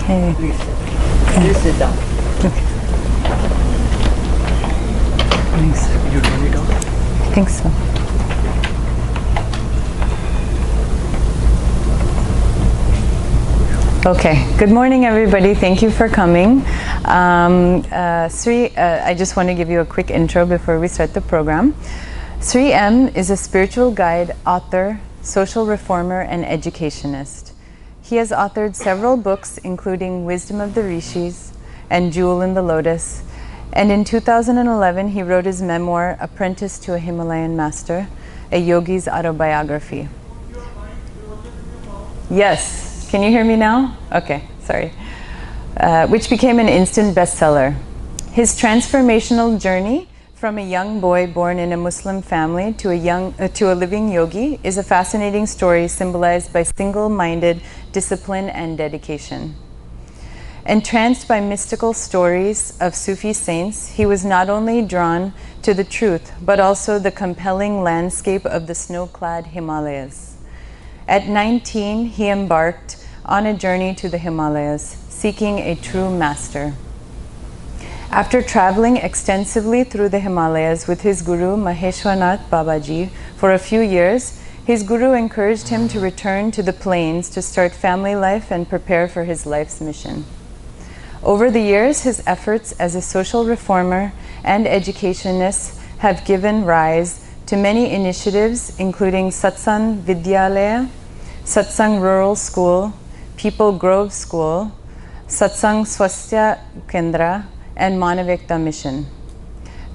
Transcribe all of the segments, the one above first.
Hey. Please sit down. Okay. Thanks. You turn it off? I think so. Okay. Good morning, everybody. Thank you for coming. I just want to give you a quick intro before we start the program. Sri M is a spiritual guide, author, social reformer, and educationist. He has authored several books, including Wisdom of the Rishis and Jewel in the Lotus. And in 2011, he wrote his memoir, Apprentice to a Himalayan Master, a yogi's autobiography. Yes. Can you hear me now? Okay, sorry. Which became an instant bestseller. His transformational journey from a young boy born in a Muslim family to a living yogi is a fascinating story symbolized by single-minded discipline and dedication. Entranced by mystical stories of Sufi saints, he was not only drawn to the truth, but also the compelling landscape of the snow-clad Himalayas. At 19, he embarked on a journey to the Himalayas, seeking a true master. After traveling extensively through the Himalayas with his guru Maheshwarnath Babaji for a few years, his guru encouraged him to return to the plains to start family life and prepare for his life's mission. Over the years, his efforts as a social reformer and educationist have given rise to many initiatives, including Satsang Vidyalaya, Satsang Rural School, People Grove School, Satsang Swastya Kendra, and Manavekta Mission.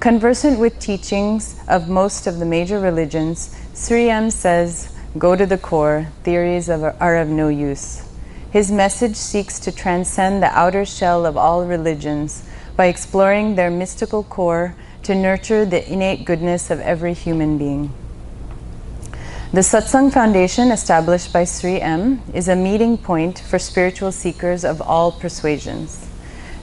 Conversant with teachings of most of the major religions, Sri M says, "Go to the core, theories are of no use." His message seeks to transcend the outer shell of all religions by exploring their mystical core to nurture the innate goodness of every human being. The Satsang Foundation, established by Sri M, is a meeting point for spiritual seekers of all persuasions.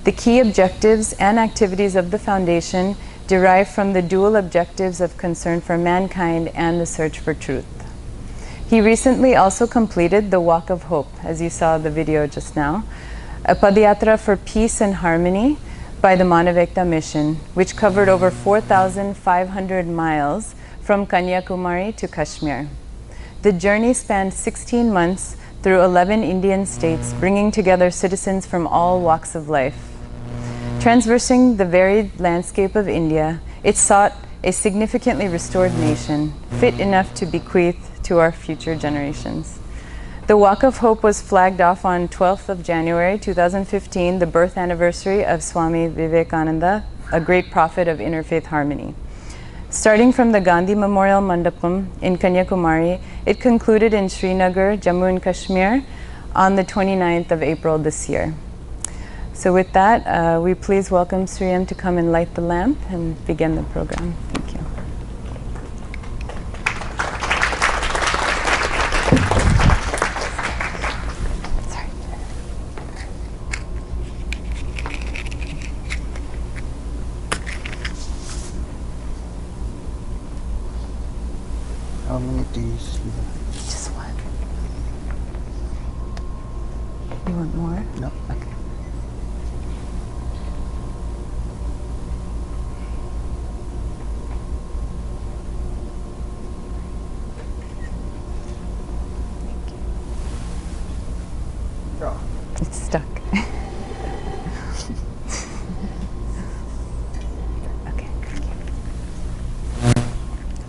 The key objectives and activities of the foundation derive from the dual objectives of concern for mankind and the search for truth. He recently also completed the Walk of Hope, as you saw the video just now, a Padayatra for peace and harmony by the Manavekta Mission, which covered over 4,500 miles from Kanyakumari to Kashmir. The journey spanned 16 months through 11 Indian states, bringing together citizens from all walks of life. Traversing the varied landscape of India, it sought a significantly restored nation, fit enough to bequeath to our future generations. The Walk of Hope was flagged off on 12th of January 2015, the birth anniversary of Swami Vivekananda, a great prophet of interfaith harmony. Starting from the Gandhi Memorial Mandapam in Kanyakumari, it concluded in Srinagar, Jammu and Kashmir on the 29th of April this year. So with that, we please welcome Sri M to come and light the lamp and begin the program. Thank you. How many teas? Just one. You want more? No. Okay. It's stuck. Okay, thank you.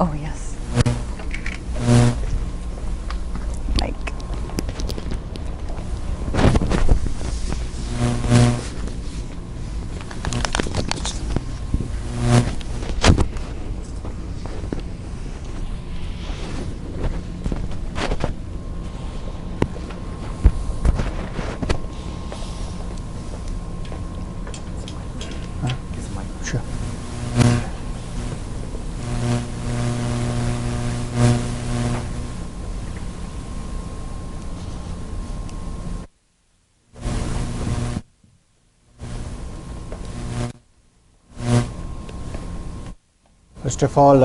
Oh, yes. Mike. Sure. First of all,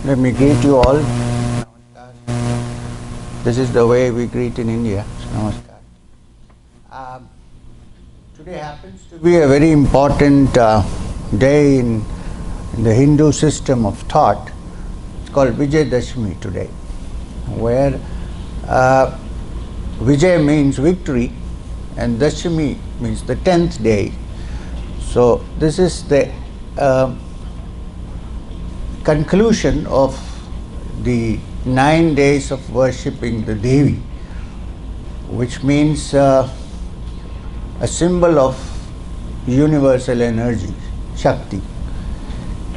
let me greet you all. This is the way we greet in India. Namaskar. Today happens to be a very important day in the Hindu system of thought. It's called Vijayadashmi today, where Vijay means victory and Dashami means the 10th day. So this is the conclusion of the 9 days of worshipping the Devi, which means a symbol of universal energy, Shakti.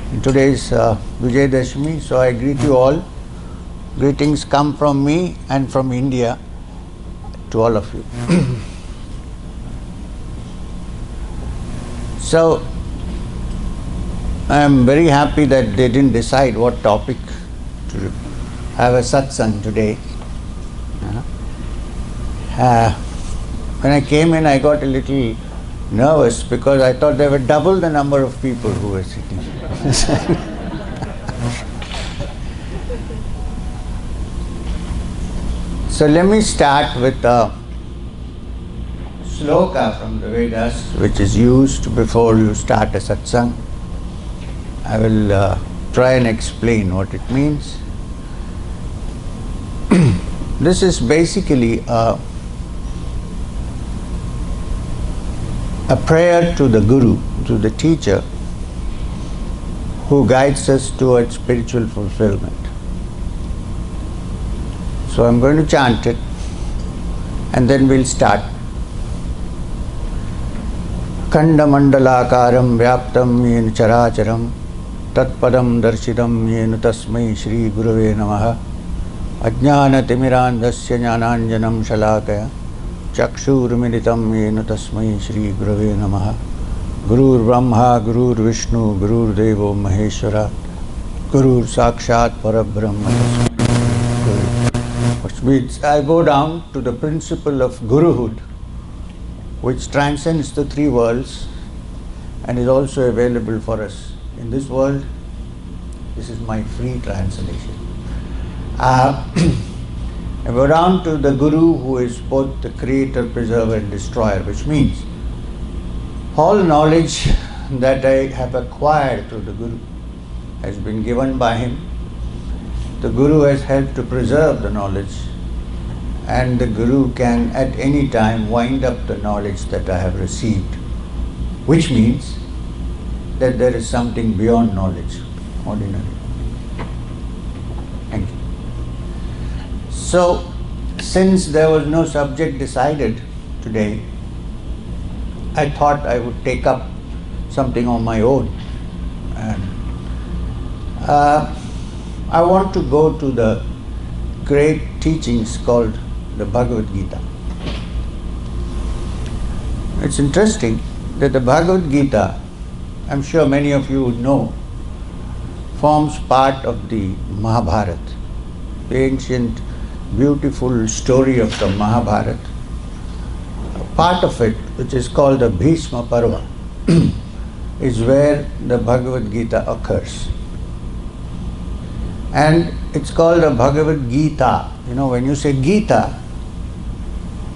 And today is Vijayadashmi, so I greet you all. Greetings come from me and from India to all of you. So I am very happy that they didn't decide what topic to have a satsang today. When I came in, I got a little nervous because I thought there were double the number of people who were sitting. So let me start with a sloka from the Vedas, which is used before you start a satsang. I will try and explain what it means. This is basically a prayer to the Guru, to the teacher, who guides us towards spiritual fulfillment. So I'm going to chant it and then we'll start. Kandamandalakaram vyaptam yen characharam tatpadam darshidam yen tasmai Shri Gurave Namaha Ajnanatimmirandhasya jnananjanam shalakaya Chakshurmilitam yena tasmai Shri Gurave Namaha Gurur Brahma, Gurur Vishnu, Gurur Devo Maheshwara Gurur Sakshat Parabrahma. Which means I go down to the principle of Guruhood, which transcends the three worlds and is also available for us in this world. This is my free translation. I go down to the Guru, who is both the creator, preserver and destroyer, which means all knowledge that I have acquired through the Guru has been given by him. The Guru has helped to preserve the knowledge, and the Guru can at any time wind up the knowledge that I have received, which means that there is something beyond knowledge, ordinary. Thank you. So, since there was no subject decided today, I thought I would take up something on my own. And I want to go to the great teachings called the Bhagavad Gita. It's interesting that the Bhagavad Gita, I'm sure many of you would know, forms part of the Mahabharata, the ancient beautiful story of the Mahabharata. Part of it, which is called the Bhishma Parva, is where the Bhagavad Gita occurs. And it's called the Bhagavad Gita. You know, when you say Gita,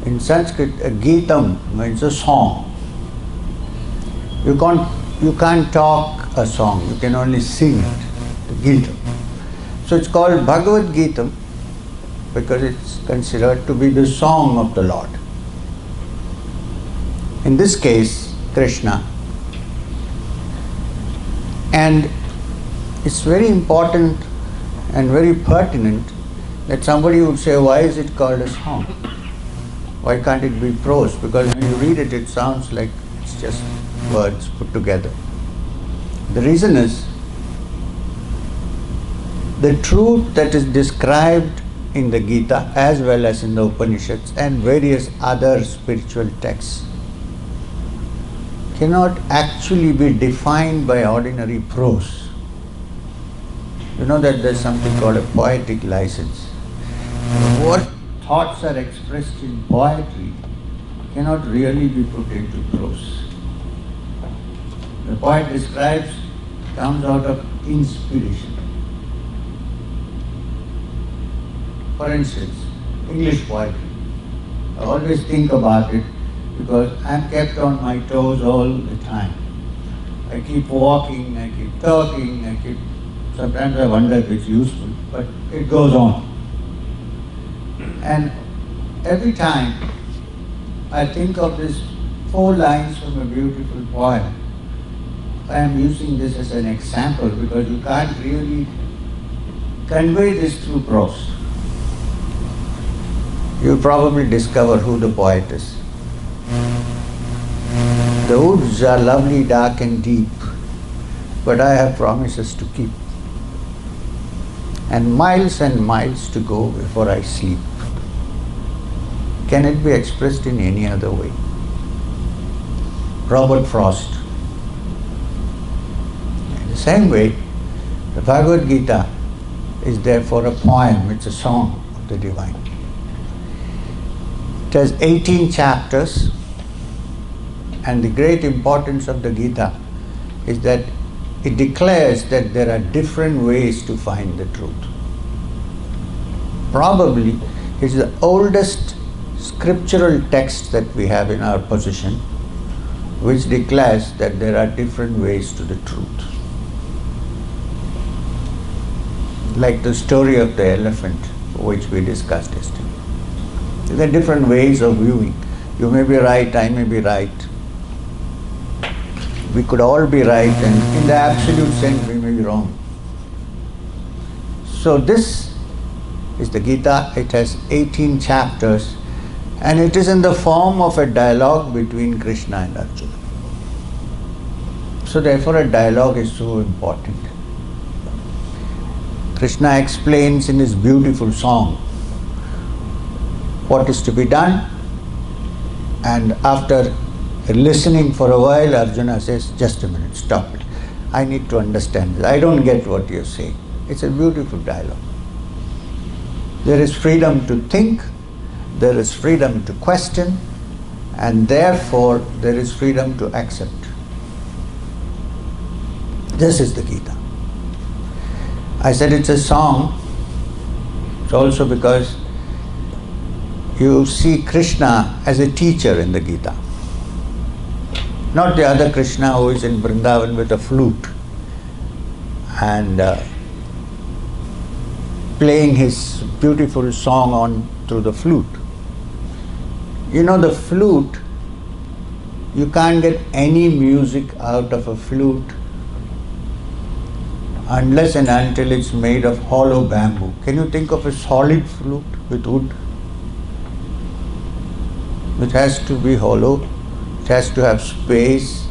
in Sanskrit, a Gitam means a song. You can't talk a song, you can only sing it, the Gita. So it's called Bhagavad Gita because it's considered to be the song of the Lord. In this case, Krishna. And it's very important and very pertinent that somebody would say, why is it called a song? Why can't it be prose? Because when you read it, it sounds like it's just words put together. The reason is, the truth that is described in the Gita as well as in the Upanishads and various other spiritual texts cannot actually be defined by ordinary prose. You know that there's something called a poetic license. What thoughts are expressed in poetry cannot really be put into prose. The poet describes, comes out of inspiration. For instance, English poetry. I always think about it because I'm kept on my toes all the time. I keep walking, I keep talking, sometimes I wonder if it's useful, but it goes on. And every time I think of these 4 lines from a beautiful poem, I am using this as an example because you can't really convey this through prose. You'll probably discover who the poet is. The woods are lovely, dark and deep, but I have promises to keep, and miles to go before I sleep. Can it be expressed in any other way? Robert Frost. In the same way, the Bhagavad Gita is therefore a poem, it's a song of the divine. It has 18 chapters, and the great importance of the Gita is that it declares that there are different ways to find the truth. Probably it's the oldest scriptural text that we have in our possession, which declares that there are different ways to the truth. Like the story of the elephant, which we discussed yesterday. There are different ways of viewing. You may be right, I may be right. We could all be right, and in the absolute sense we may be wrong. So this is the Gita. It has 18 chapters, and it is in the form of a dialogue between Krishna and Arjuna. So therefore a dialogue is so important. Krishna explains in his beautiful song what is to be done, and after listening for a while, Arjuna says, just a minute, stop it. I need to understand this. I don't get what you're saying. It's a beautiful dialogue. There is freedom to think, there is freedom to question, and therefore there is freedom to accept. This is the Gita. I said it's a song. It's also because you see Krishna as a teacher in the Gita. Not the other Krishna who is in Vrindavan with a flute and playing his beautiful song on through the flute. You know, the flute, you can't get any music out of a flute unless and until it's made of hollow bamboo. Can you think of a solid flute with wood? It has to be hollow. It has to have space.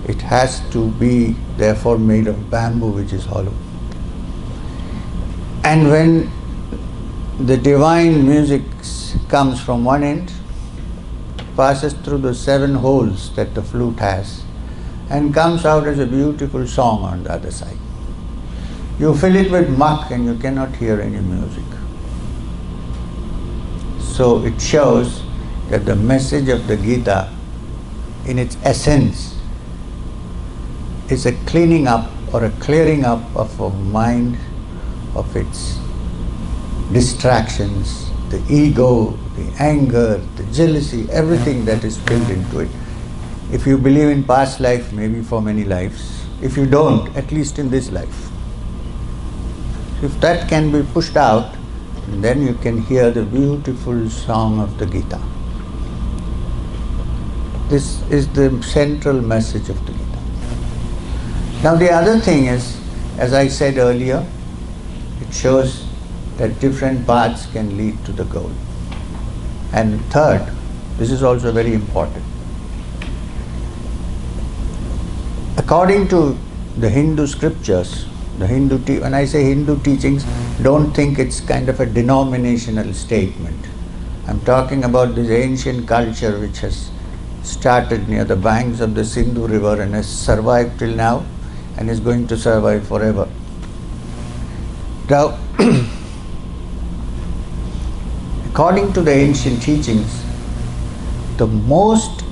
It has to be therefore made of bamboo, which is hollow. And when the divine music comes from one end, passes through the 7 holes that the flute has, and comes out as a beautiful song on the other side. You fill it with muck and you cannot hear any music. So it shows that the message of the Gita, in its essence, is a cleaning up or a clearing up of a mind, of its distractions, the ego, the anger, the jealousy, everything that is built into it. If you believe in past life, maybe for many lives. If you don't, at least in this life. If that can be pushed out, then you can hear the beautiful song of the Gita. This is the central message of the Gita. Now the other thing is, as I said earlier, it shows that different paths can lead to the goal. And third, this is also very important. According to the Hindu scriptures, when I say Hindu teachings, don't think it's kind of a denominational statement. I'm talking about this ancient culture which has started near the banks of the Sindhu river and has survived till now and is going to survive forever. Now, according to the ancient teachings, the most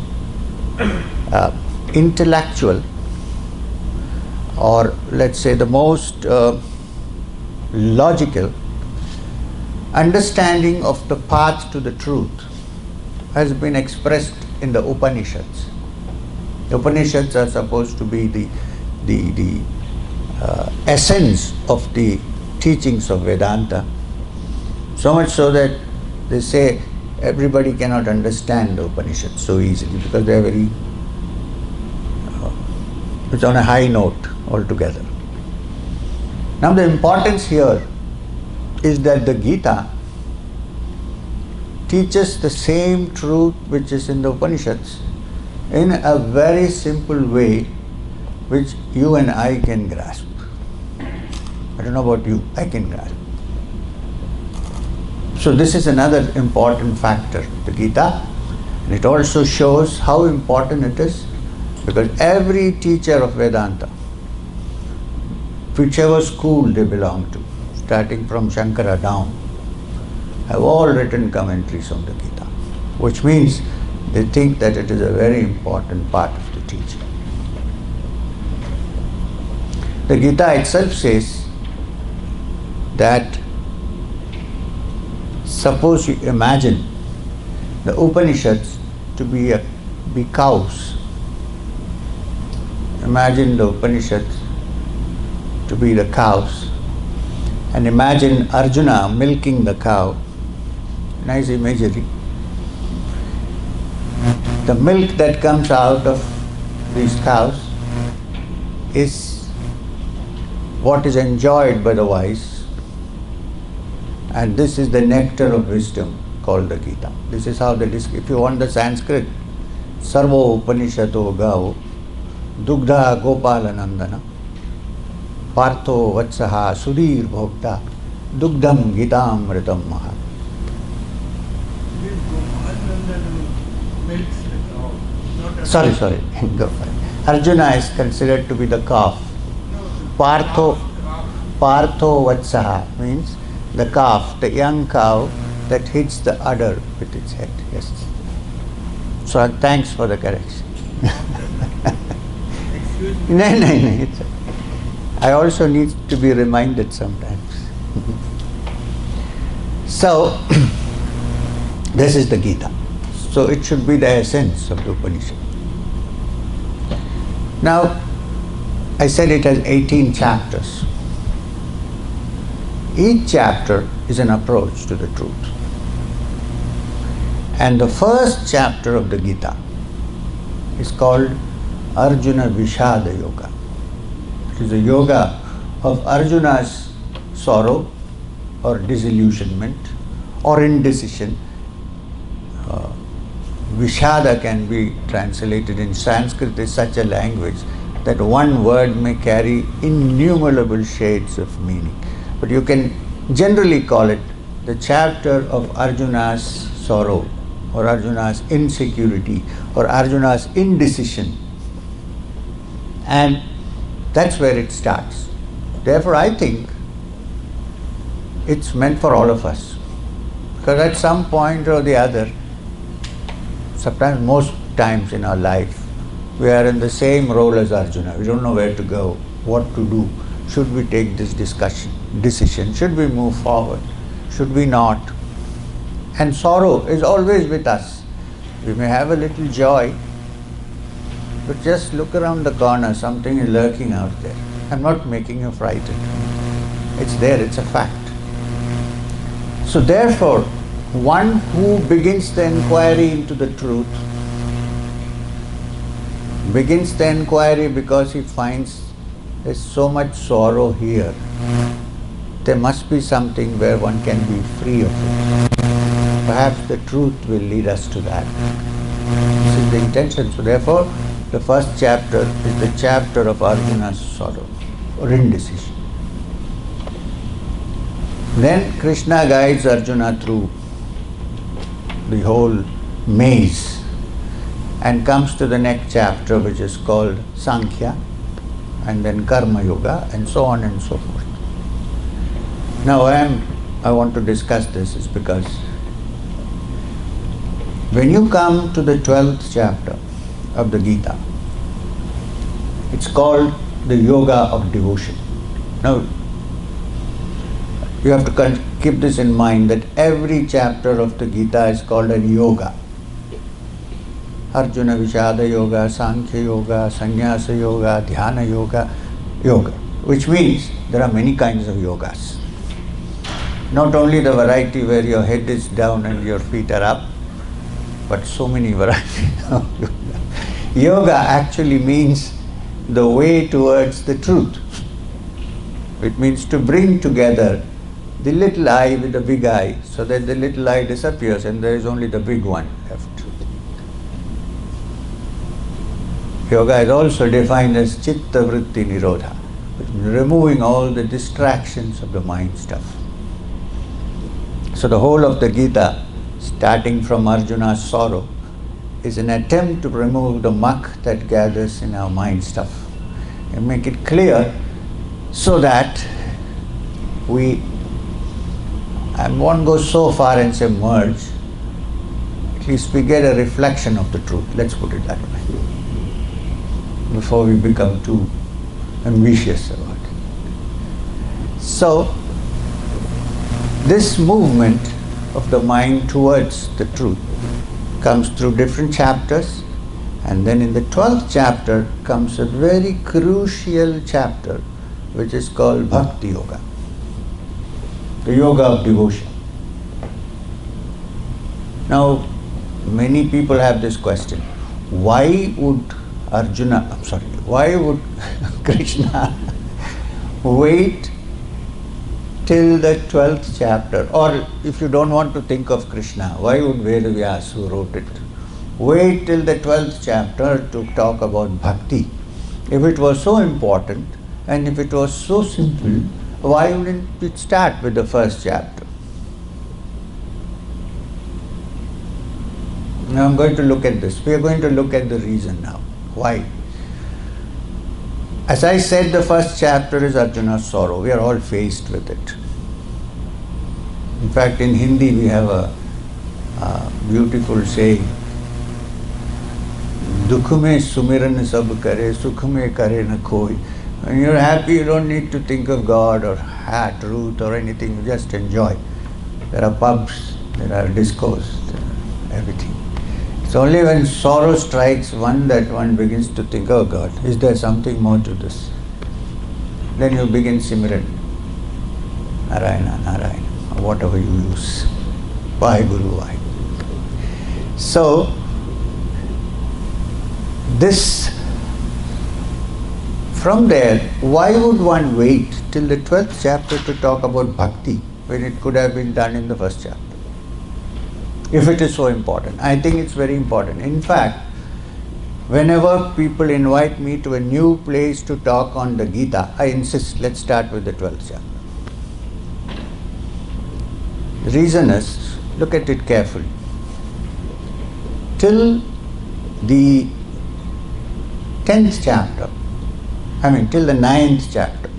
intellectual, or let's say the most logical understanding of the path to the truth has been expressed in the Upanishads. The Upanishads are supposed to be the essence of the teachings of Vedanta. So much so that they say everybody cannot understand the Upanishads so easily because they are very, it's on a high note altogether. Now the importance here is that the Gita teaches the same truth which is in the Upanishads in a very simple way which you and I can grasp. I don't know about you, I can grasp. So this is another important factor, the Gita, and it also shows how important it is because every teacher of Vedanta, whichever school they belong to, starting from Shankara down, have all written commentaries on the Gita, which means they think that it is a very important part of the teaching. The Gita itself says that suppose you imagine the Upanishads to be cows. Imagine the Upanishads to be the cows and imagine Arjuna milking the cow. Nice imagery. The milk that comes out of these cows is what is enjoyed by the wise, and this is the nectar of wisdom called the Gita. This is how if you want the Sanskrit, Sarvo Upanishato Gao Dugdha Gopalanandana Partho Vatsaha Sudhir Bhokta Dugdham Gitamritam Mahat. Sorry, go for it. Arjuna is considered to be the calf. Partho Vatsaha means the calf, the young cow that hits the udder with its head. Yes. So thanks for the correction. No, it's I also need to be reminded sometimes. So this is the Gita. So it should be the essence of the Upanishad. Now, I said it has 18 chapters. Each chapter is an approach to the truth. And the first chapter of the Gita is called Arjuna Vishada Yoga. It is a yoga of Arjuna's sorrow or disillusionment or indecision. Vishada can be translated in Sanskrit is such a language that one word may carry innumerable shades of meaning. But you can generally call it the chapter of Arjuna's sorrow or Arjuna's insecurity or Arjuna's indecision. And that's where it starts. Therefore, I think it's meant for all of us. Because at some point or the other, sometimes, most times in our life, we are in the same role as Arjuna. We don't know where to go, what to do. Should we take this decision? Should we move forward? Should we not? And sorrow is always with us. We may have a little joy, but just look around the corner, something is lurking out there. I'm not making you frightened. It's there, it's a fact. So therefore, one who begins the inquiry into the truth begins the inquiry because he finds there's so much sorrow here. There must be something where one can be free of it. Perhaps the truth will lead us to that. This is the intention. So therefore, the first chapter is the chapter of Arjuna's sorrow or indecision. Then Krishna guides Arjuna through the whole maze and comes to the next chapter, which is called Sankhya, and then Karma Yoga, and so on and so forth. Now I want to discuss this is because when you come to the 12th chapter of the Gita, it's called the Yoga of Devotion. Now, you have to keep this in mind that every chapter of the Gita is called a yoga. Arjuna Vishada Yoga, Sankhya Yoga, Sannyasa Yoga, Dhyana Yoga, which means there are many kinds of yogas. Not only the variety where your head is down and your feet are up, but so many varieties of yoga. Yoga actually means the way towards the truth. It means to bring together the little eye with the big eye, so that the little eye disappears and there is only the big one left. Yoga is also defined as Chitta Vritti Nirodha, removing all the distractions of the mind stuff. So the whole of the Gita, starting from Arjuna's sorrow, is an attempt to remove the muck that gathers in our mind stuff and make it clear, so that I won't go so far and say merge, at least we get a reflection of the truth, let's put it that way, before we become too ambitious about it. So, this movement of the mind towards the truth comes through different chapters, and then in the 12th chapter comes a very crucial chapter which is called Bhakti Yoga, the yoga of devotion. Now, many people have this question: why would Krishna wait till the 12th chapter? Or if you don't want to think of Krishna, why would Vedavyas, who wrote it, wait till the 12th chapter to talk about bhakti? If it was so important and if it was so simple, why wouldn't it start with the first chapter? Now I'm going to look at this. We are going to look at the reason now. Why? As I said, the first chapter is Arjuna's sorrow. We are all faced with it. In fact, in Hindi we have a beautiful saying, Dukh mein sumiran sab kare, sukh mein kare na koi. When you're happy, you don't need to think of God or truth or anything, you just enjoy. There are pubs, there are discos, everything. It's only when sorrow strikes one that one begins to think, oh God, is there something more to this? Then you begin Simran, Narayana, Narayana, or whatever you use. Vaheguru, Vaheguru. So, from there, why would one wait till the 12th chapter to talk about bhakti when it could have been done in the first chapter? If it is so important. I think it's very important. In fact, whenever people invite me to a new place to talk on the Gita, I insist, let's start with the 12th chapter. The reason is, look at it carefully. Till the 10th chapter, till the 9th chapter,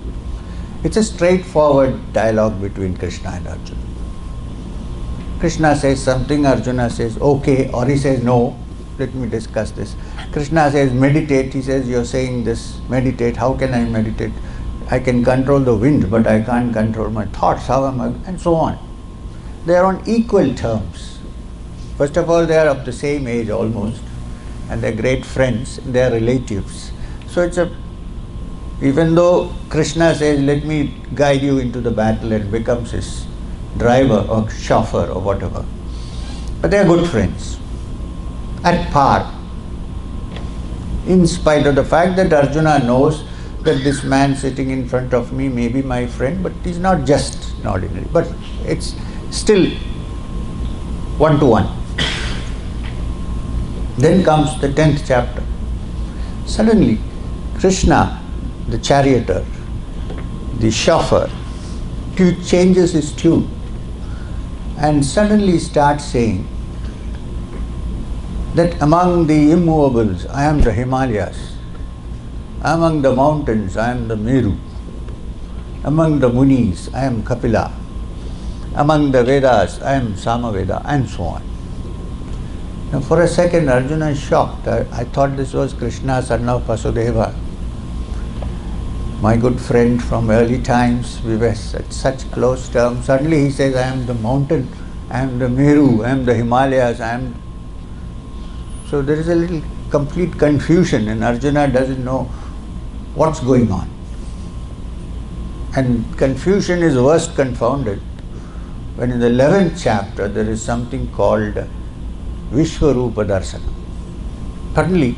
it's a straightforward dialogue between Krishna and Arjuna. Krishna says something, Arjuna says okay, or he says no, let me discuss this. Krishna says meditate, he says you're saying this, meditate, how can I meditate? I can control the wind, but I can't control my thoughts, how am I? And so on. They are on equal terms. First of all, they are of the same age almost, and they're great friends, they're relatives. So even though Krishna says, let me guide you into the battle, and becomes his driver or chauffeur or whatever, but they are good friends, at par. In spite of the fact that Arjuna knows that this man sitting in front of me may be my friend, but he's not just an ordinary, but it's still one-to-one. Then comes the 10th chapter. Suddenly, Krishna, the charioteer, the chauffeur, changes his tune and suddenly starts saying that among the immovables, I am the Himalayas. Among the mountains, I am the Meru. Among the Munis, I am Kapila. Among the Vedas, I am Samaveda, and so on. Now for a second, Arjuna is shocked. I thought this was Krishna, son of Vasudeva. My good friend from early times, we were at such close terms. Suddenly he says, I am the mountain, I am the Meru, I am the Himalayas, I am So there is a little complete confusion and Arjuna doesn't know what's going on. And confusion is worst confounded when in the 11th chapter there is something called Vishwarupa Darsana. Suddenly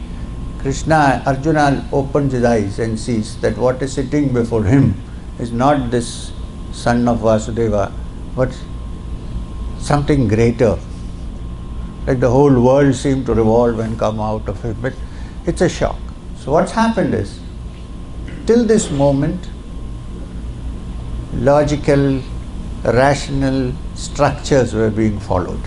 Arjuna opens his eyes and sees that what is sitting before him is not this son of Vasudeva, but something greater. Like the whole world seemed to revolve and come out of him, but it's a shock. So what's happened is, till this moment, logical, rational structures were being followed.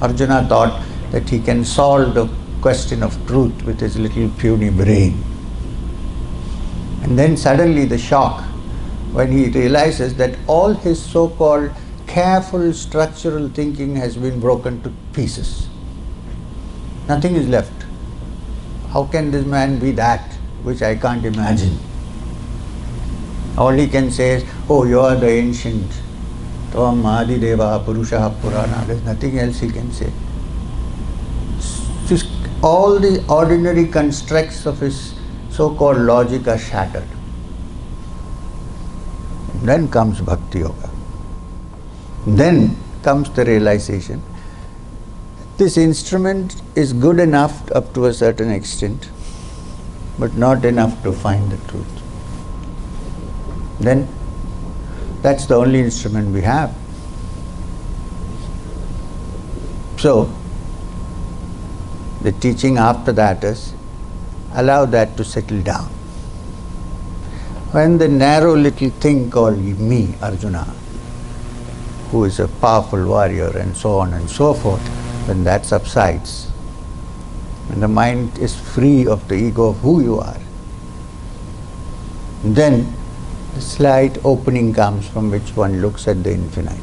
Arjuna thought that he can solve the question of truth with his little puny brain. And then suddenly the shock when he realizes that all his so-called careful structural thinking has been broken to pieces. Nothing is left. How can this man be that which I can't imagine? All he can say is, oh, you are the ancient, Tvam Adideva Purusha Purana. There's nothing else he can say. Just all the ordinary constructs of his so-called logic are shattered. Then comes Bhakti Yoga. Then comes the realization, this instrument is good enough up to a certain extent, but not enough to find the truth. Then that's the only instrument we have. So the teaching after that is, allow that to settle down. When the narrow little thing called me, Arjuna, who is a powerful warrior and so on and so forth, when that subsides, when the mind is free of the ego of who you are, then a slight opening comes from which one looks at the infinite.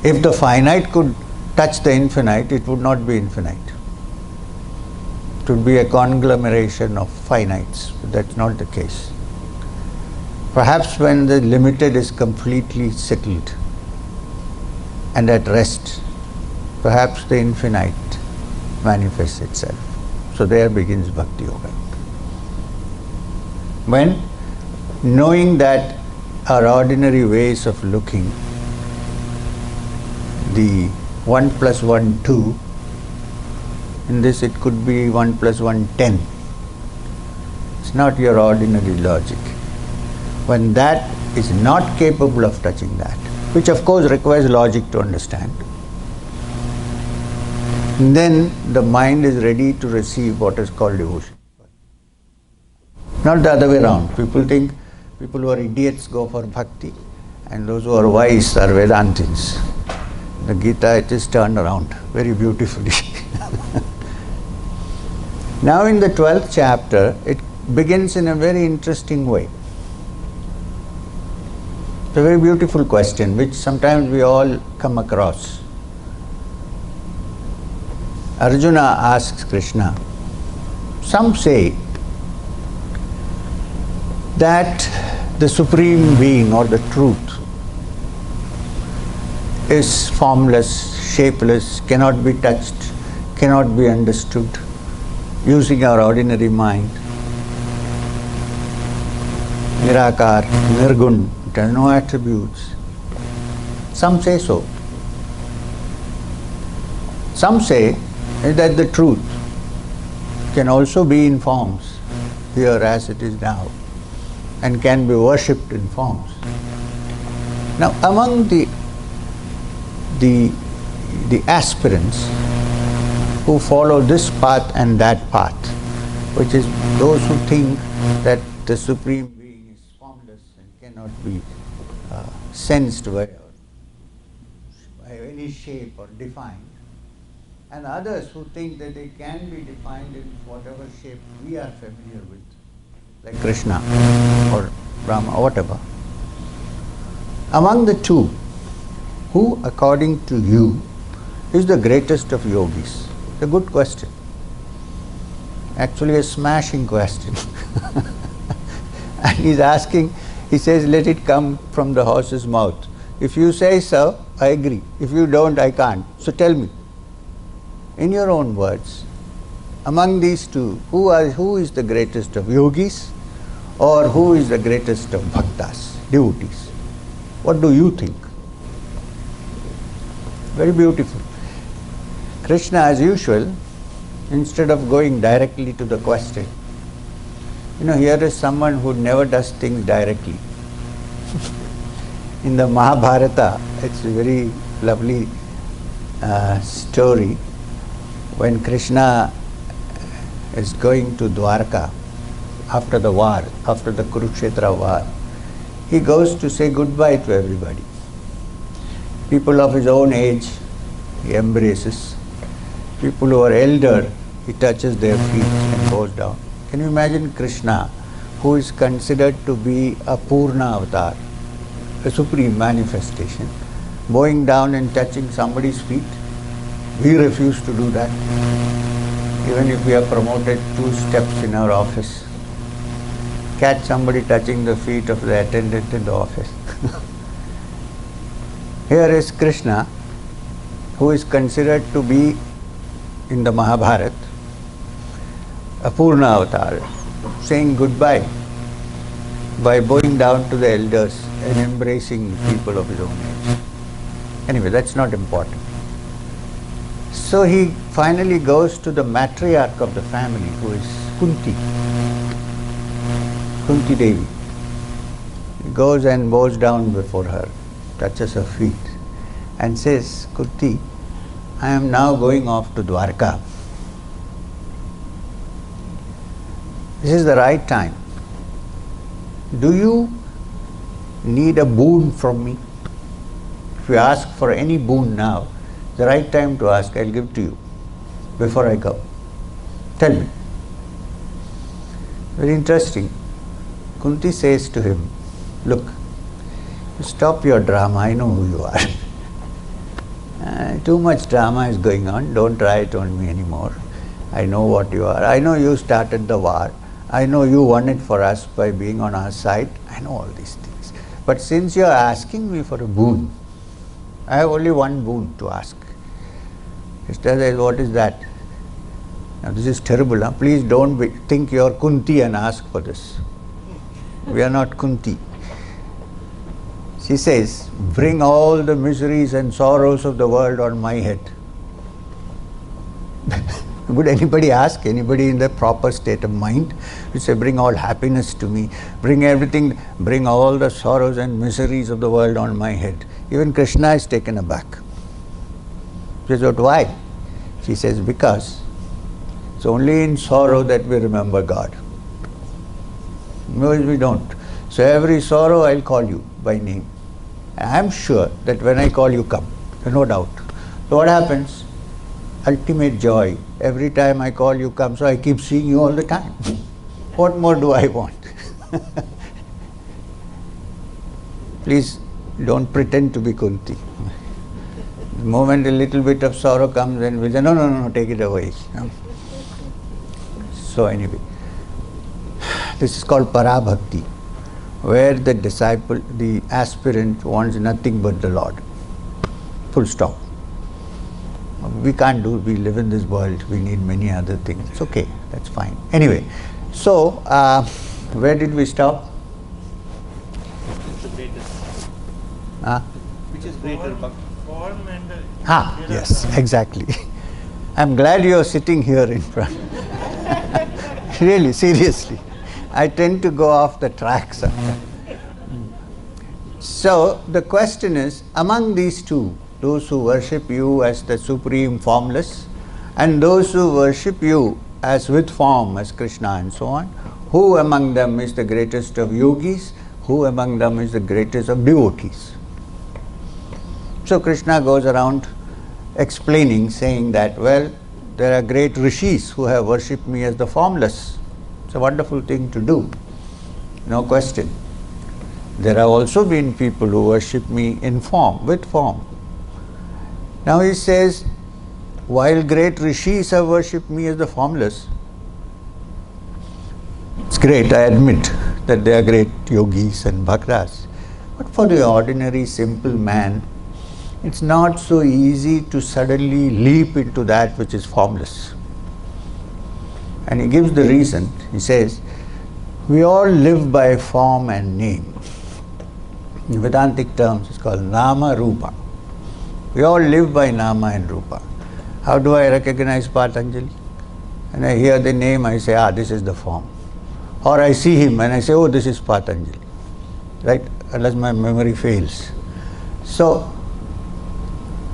If the finite could touch the infinite, it would not be infinite. It would be a conglomeration of finites, but that's not the case. Perhaps when the limited is completely settled and at rest, perhaps the infinite manifests itself. So there begins Bhakti Yoga. When knowing that our ordinary ways of looking, the 1 plus 1, 2, in this it could be 1 plus 1, 10. It's not your ordinary logic. When that is not capable of touching that, which of course requires logic to understand, then the mind is ready to receive what is called devotion. Not the other way around. People think people who are idiots go for bhakti and those who are wise are Vedantins. The Gita, it is turned around very beautifully. Now in the 12th chapter, it begins in a very interesting way. It's a very beautiful question which sometimes we all come across. Arjuna asks Krishna, some say that the Supreme Being or the Truth is formless, shapeless, cannot be touched, cannot be understood using our ordinary mind. Nirakar, Nirgun, it has no attributes. Some say so. Some say that the truth can also be in forms, here as it is now, and can be worshipped in forms. Now, among the aspirants who follow this path and that path, which is those who think that the Supreme Being is formless and cannot be sensed by any shape or defined, and others who think that they can be defined in whatever shape we are familiar with, like Krishna or Brahma or whatever. Among the two, who according to you is the greatest of yogis? It's a good question. Actually a smashing question. And he's asking, he says, let it come from the horse's mouth. If you say so, I agree. If you don't, I can't. So tell me. in your own words, among these two, who is the greatest of yogis or who is the greatest of bhaktas, devotees? What do you think? Very beautiful. Krishna, as usual, instead of going directly to the question, here is someone who never does things directly. In the Mahabharata, it's a very lovely story. When Krishna is going to Dwarka after the war, after the Kurukshetra war, he goes to say goodbye to everybody. People of his own age, he embraces. People who are elder, he touches their feet and goes down. Can you imagine Krishna, who is considered to be a Purna avatar, a supreme manifestation, bowing down and touching somebody's feet? We refuse to do that. Even if we are promoted 2 steps in our office, catch somebody touching the feet of the attendant in the office. Here is Krishna, who is considered to be, in the Mahabharata, a Purna avatar, saying goodbye by bowing down to the elders and embracing people of his own age. Anyway, that's not important. So he finally goes to the matriarch of the family, who is Kunti Devi. He goes and bows down before her, touches her feet and says, Kunti, I am now going off to Dwarka. This is the right time. Do you need a boon from me? If you ask for any boon now, the right time to ask, I'll give to you before I go. Tell me. Very interesting. Kunti says to him, look, stop your drama, I know who you are. Too much drama is going on, don't try it on me anymore. I know what you are. I know you started the war. I know you won it for us by being on our side. I know all these things. But since you are asking me for a boon, I have only one boon to ask. Krishna says, what is that? Now this is terrible. Huh? Please don't think you are Kunti and ask for this. We are not Kunti. She says, bring all the miseries and sorrows of the world on my head. Would anybody ask, anybody in the proper state of mind, to say, bring all happiness to me, bring everything, bring all the sorrows and miseries of the world on my head? Even Krishna is taken aback. She says, why? She says, because it's only in sorrow that we remember God. No, we don't. So every sorrow I'll call you by name. I'm sure that when I call you, come. No doubt. So what happens? Ultimate joy. Every time I call you, come. So I keep seeing you all the time. What more do I want? Please don't pretend to be Kunti. The moment a little bit of sorrow comes, then we say, no, take it away. So anyway, this is called Parabhakti, where the disciple, the aspirant wants nothing but the Lord. Full stop. We can't do, we live in this world, we need many other things. It's okay, that's fine. Anyway, so where did we stop? Which is the greatest? Which is greater? Form and Yes, exactly. I'm glad you're sitting here in front. Really, seriously. I tend to go off the track sometimes. So the question is, among these two, those who worship you as the supreme formless and those who worship you as with form, as Krishna and so on, who among them is the greatest of yogis, who among them is the greatest of devotees? So Krishna goes around explaining, saying that, well, there are great rishis who have worshipped me as the formless. It's a wonderful thing to do, no question. There have also been people who worship me in form, with form. Now he says, while great rishis have worshipped me as the formless, it's great, I admit that they are great yogis and bhaktas. But for the ordinary simple man It's not so easy to suddenly leap into that which is formless. And he gives the reason. He says, we all live by form and name. In Vedantic terms, it's called Nama Rupa. We all live by Nama and Rupa. How do I recognize Patanjali? When I hear the name, I say, this is the form. Or I see him and I say, oh, this is Patanjali. Right? Unless my memory fails. So,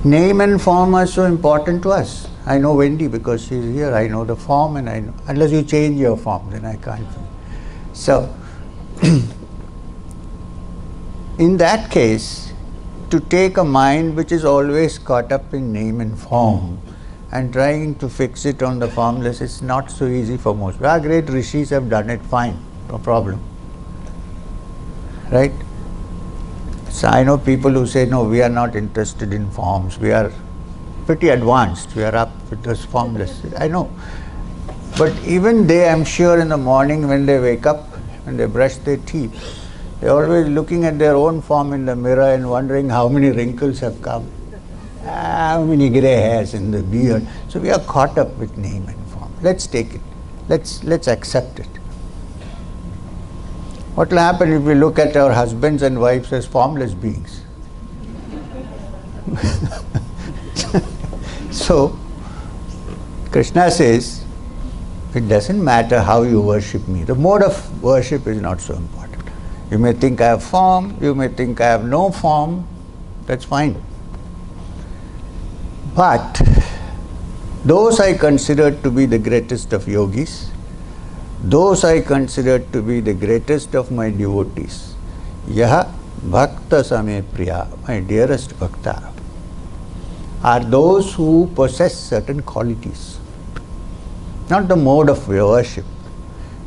name and form are so important to us. I know Wendy because she's here. I know the form and I know. Unless you change your form, then I can't. So, in that case, to take a mind which is always caught up in name and form and trying to fix it on the formless is not so easy for most. Our great rishis have done it fine, no problem. Right? So I know people who say, no, we are not interested in forms. We are pretty advanced. We are up with this formless. I know. But even they, I'm sure, in the morning when they wake up, when they brush their teeth, they're always looking at their own form in the mirror and wondering how many wrinkles have come, how many grey hairs in the beard. So we are caught up with name and form. Let's take it. Let's accept it. What will happen if we look at our husbands and wives as formless beings? So, Krishna says, it doesn't matter how you worship me. The mode of worship is not so important. You may think I have form, you may think I have no form, that's fine. But those I consider to be the greatest of yogis, those I consider to be the greatest of my devotees, Yaha Bhakta Same Priya, my dearest Bhakta, are those who possess certain qualities. Not the mode of worship,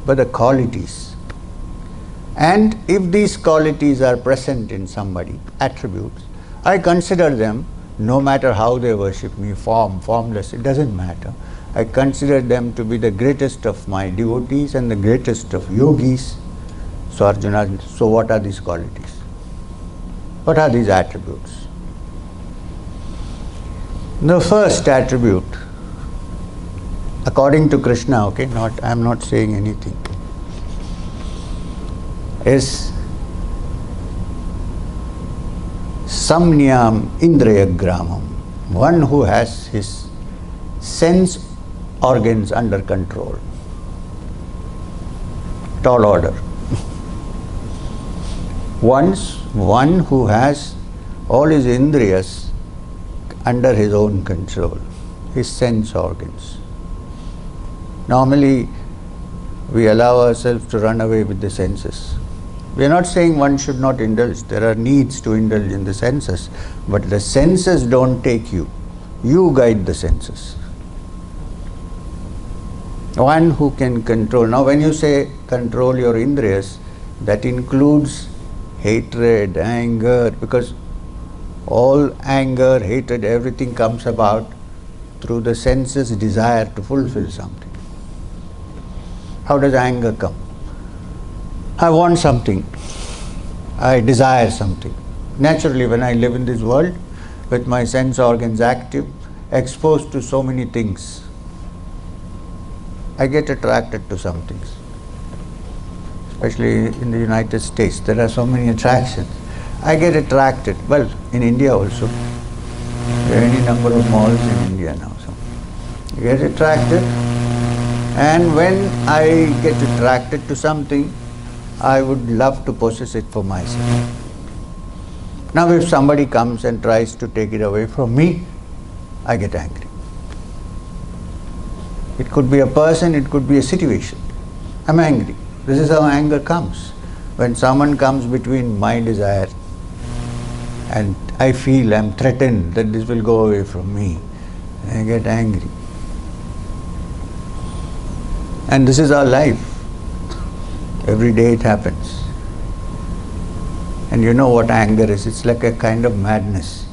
but the qualities. And if these qualities are present in somebody, attributes, I consider them, no matter how they worship me, form, formless, it doesn't matter. I consider them to be the greatest of my devotees and the greatest of yogis. So Arjuna, so what are these qualities? What are these attributes? The first attribute, according to Krishna, okay, I am not saying anything, is Samnyam Indrayagramam, one who has his sense organs under control. Tall order. One who has all his indriyas under his own control, his sense organs. Normally, we allow ourselves to run away with the senses. We are not saying one should not indulge. There are needs to indulge in the senses. But the senses don't take you. You guide the senses. One who can control. Now when you say control your indriyas, that includes hatred, anger, because all anger, hatred, everything comes about through the senses' desire to fulfill something. How does anger come? I want something. I desire something. Naturally, when I live in this world, with my sense organs active, exposed to so many things, I get attracted to some things. Especially in the United States, there are so many attractions. I get attracted. Well, in India also. There are any number of malls in India now. So I get attracted. And when I get attracted to something, I would love to possess it for myself. Now if somebody comes and tries to take it away from me, I get angry. It could be a person, it could be a situation. I'm angry. This is how anger comes. When someone comes between my desire and I feel I'm threatened that this will go away from me, I get angry. And this is our life. Every day it happens. And you know what anger is? It's like a kind of madness.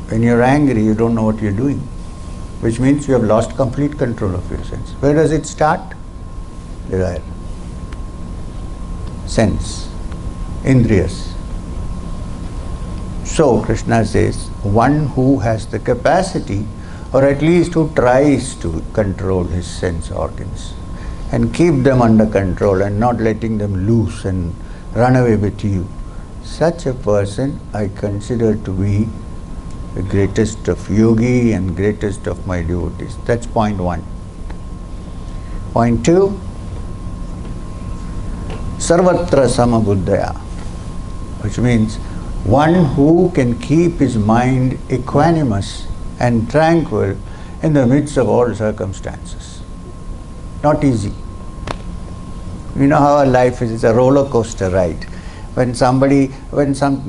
When you're angry, you don't know what you're doing, which means you have lost complete control of your sense. Where does it start? Desire. Sense. Indriyas. So Krishna says, one who has the capacity, or at least who tries to control his sense organs and keep them under control and not letting them loose and run away with you, such a person I consider to be the greatest of yogi and greatest of my devotees. That's point one. Point two, sarvatra samabuddhaya, which means one who can keep his mind equanimous and tranquil in the midst of all circumstances. Not easy. You know how our life is, it's a roller coaster ride. When some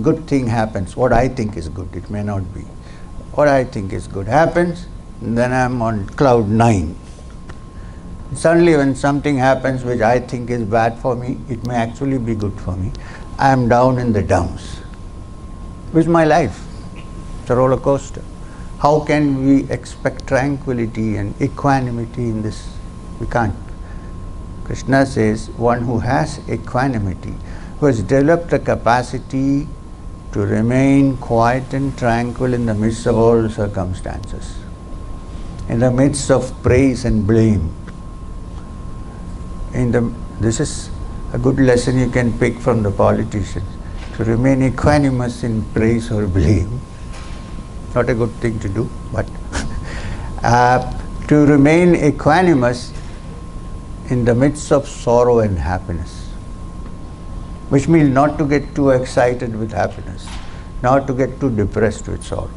good thing happens, what I think is good, it may not be. What I think is good happens, then I'm on cloud 9. Suddenly when something happens which I think is bad for me, it may actually be good for me. I am down in the dumps. Which is my life. It's a roller coaster. How can we expect tranquility and equanimity in this? We can't. Krishna says, one who has equanimity, who has developed the capacity to remain quiet and tranquil in the midst of all circumstances, in the midst of praise and blame. This is a good lesson you can pick from the politicians. To remain equanimous in praise or blame, not a good thing to do, but to remain equanimous in the midst of sorrow and happiness, which means not to get too excited with happiness, not to get too depressed with sorrow.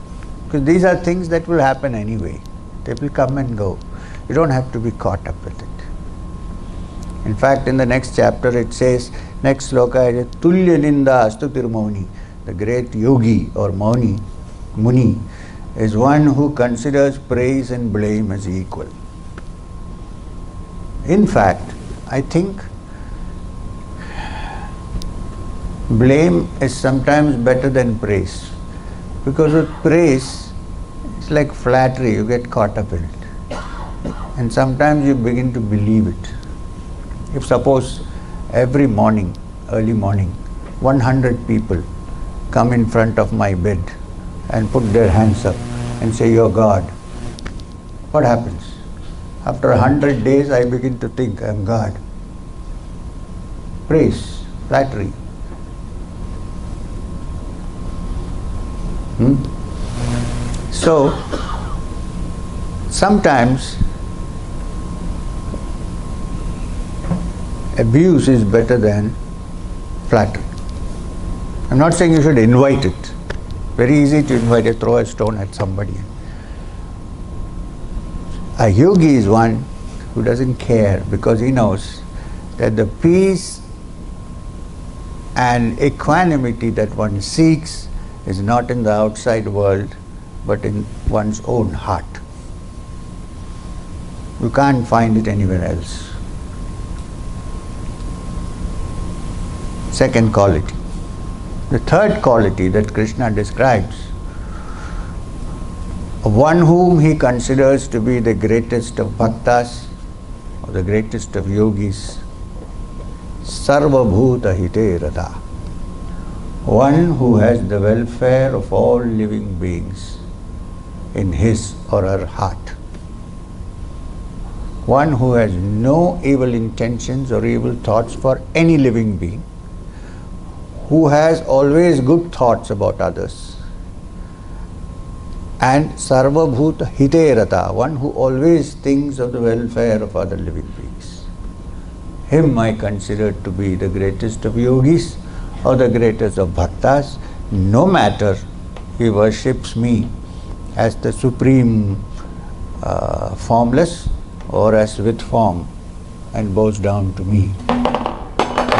Because these are things that will happen anyway. They will come and go. You don't have to be caught up with it. In fact, in the next chapter it says, next sloka is Tulya Ninda Astutir Mauni. The great yogi or Muni is one who considers praise and blame as equal. In fact, I think blame is sometimes better than praise, because with praise it's like flattery, you get caught up in it, and sometimes you begin to believe it. If suppose every morning, early morning, 100 people come in front of my bed and put their hands up and say, "You're God," what happens? After 100 days I begin to think I'm God. Praise, flattery. So, sometimes abuse is better than flattery. I'm not saying you should invite it. Very easy to invite it, throw a stone at somebody. A yogi is one who doesn't care, because he knows that the peace and equanimity that one seeks is not in the outside world, but in one's own heart. You can't find it anywhere else. Second quality. The third quality that Krishna describes, one whom he considers to be the greatest of bhaktas or the greatest of yogis, sarva bhuta hite rata, one who has the welfare of all living beings in his or her heart, one who has no evil intentions or evil thoughts for any living being, who has always good thoughts about others, and sarva bhuta hite rata, one who always thinks of the welfare of other living beings. Him I consider to be the greatest of yogis or the greatest of bhaktas, no matter he worships me as the supreme formless or as with form and bows down to me.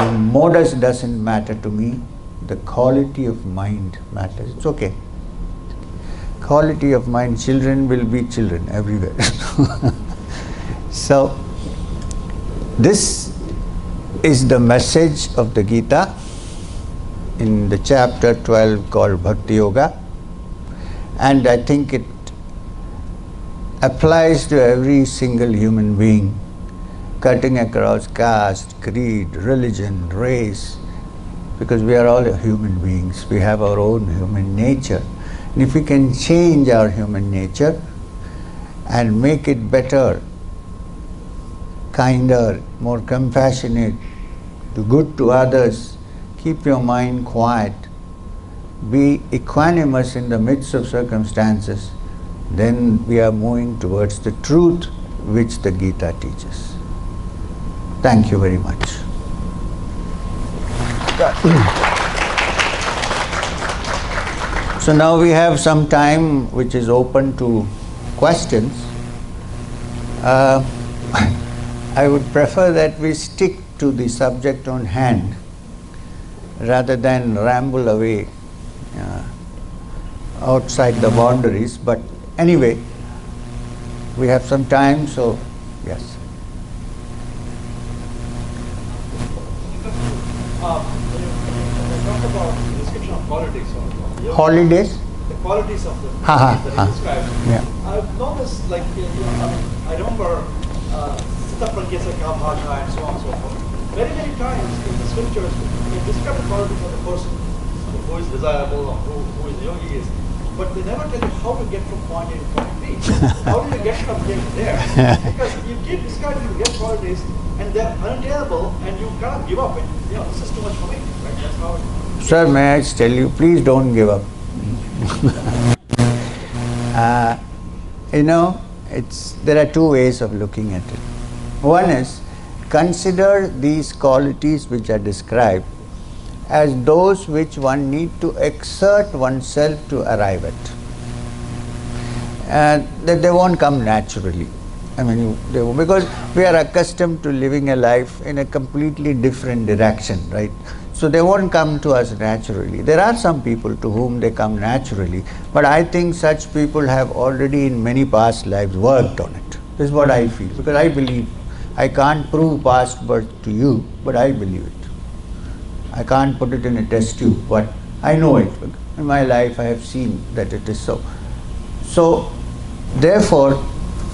And modus doesn't matter to me, the quality of mind matters. It's okay. Quality of mind, children will be children everywhere. So, this is the message of the Gita in the chapter 12 called Bhakti Yoga, and I think it applies to every single human being, cutting across caste, creed, religion, race, because we are all human beings. We have our own human nature. And if we can change our human nature and make it better, kinder, more compassionate, do good to others, keep your mind quiet, be equanimous in the midst of circumstances, then we are moving towards the truth which the Gita teaches. Thank you very much. So now we have some time which is open to questions. I would prefer that we stick to the subject on hand rather than ramble away outside the boundaries. But anyway, we have some time, so yes. When you talk about the description of qualities of yoga, Holidays? the qualities of the Ha, ha, that ha. you described, Yeah. I've noticed, like, I remember Siddha Pragyasaka Bhasha and so on and so forth. Very many times in the scriptures, they describe the qualities of the person who is desirable or who is the yogi is, but they never tell you how to get from point A to point B. How do you get from here to there? Because you keep describing the great qualities and they're unattainable and you kind of give up and, this is too much for me. Right? That's how it Sir, may I tell you, please don't give up. There are two ways of looking at it. One is, consider these qualities which are described as those which one need to exert oneself to arrive at. That they won't come naturally. Because we are accustomed to living a life in a completely different direction, right? So they won't come to us naturally. There are some people to whom they come naturally, but I think such people have already in many past lives worked on it. This is what I feel, because I believe. I can't prove past birth to you, but I believe it. I can't put it in a test tube, but I know it. In my life I have seen that it is so. So, therefore,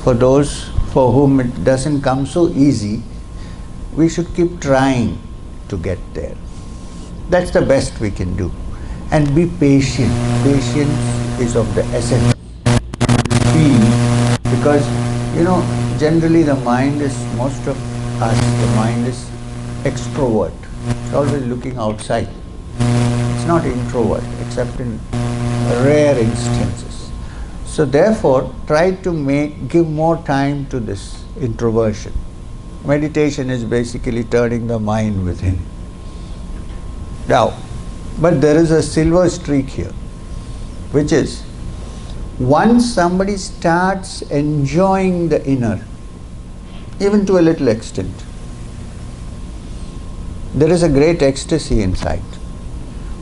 for those for whom it doesn't come so easy, we should keep trying to get there. That's the best we can do. And be patient. Patience is of the essence. Because, generally the mind is, most of us, the mind is extrovert. It's always looking outside. It's not introvert, except in rare instances. So therefore, try to give more time to this introversion. Meditation is basically turning the mind within. Now, but there is a silver streak here, which is, once somebody starts enjoying the inner, even to a little extent, there is a great ecstasy inside.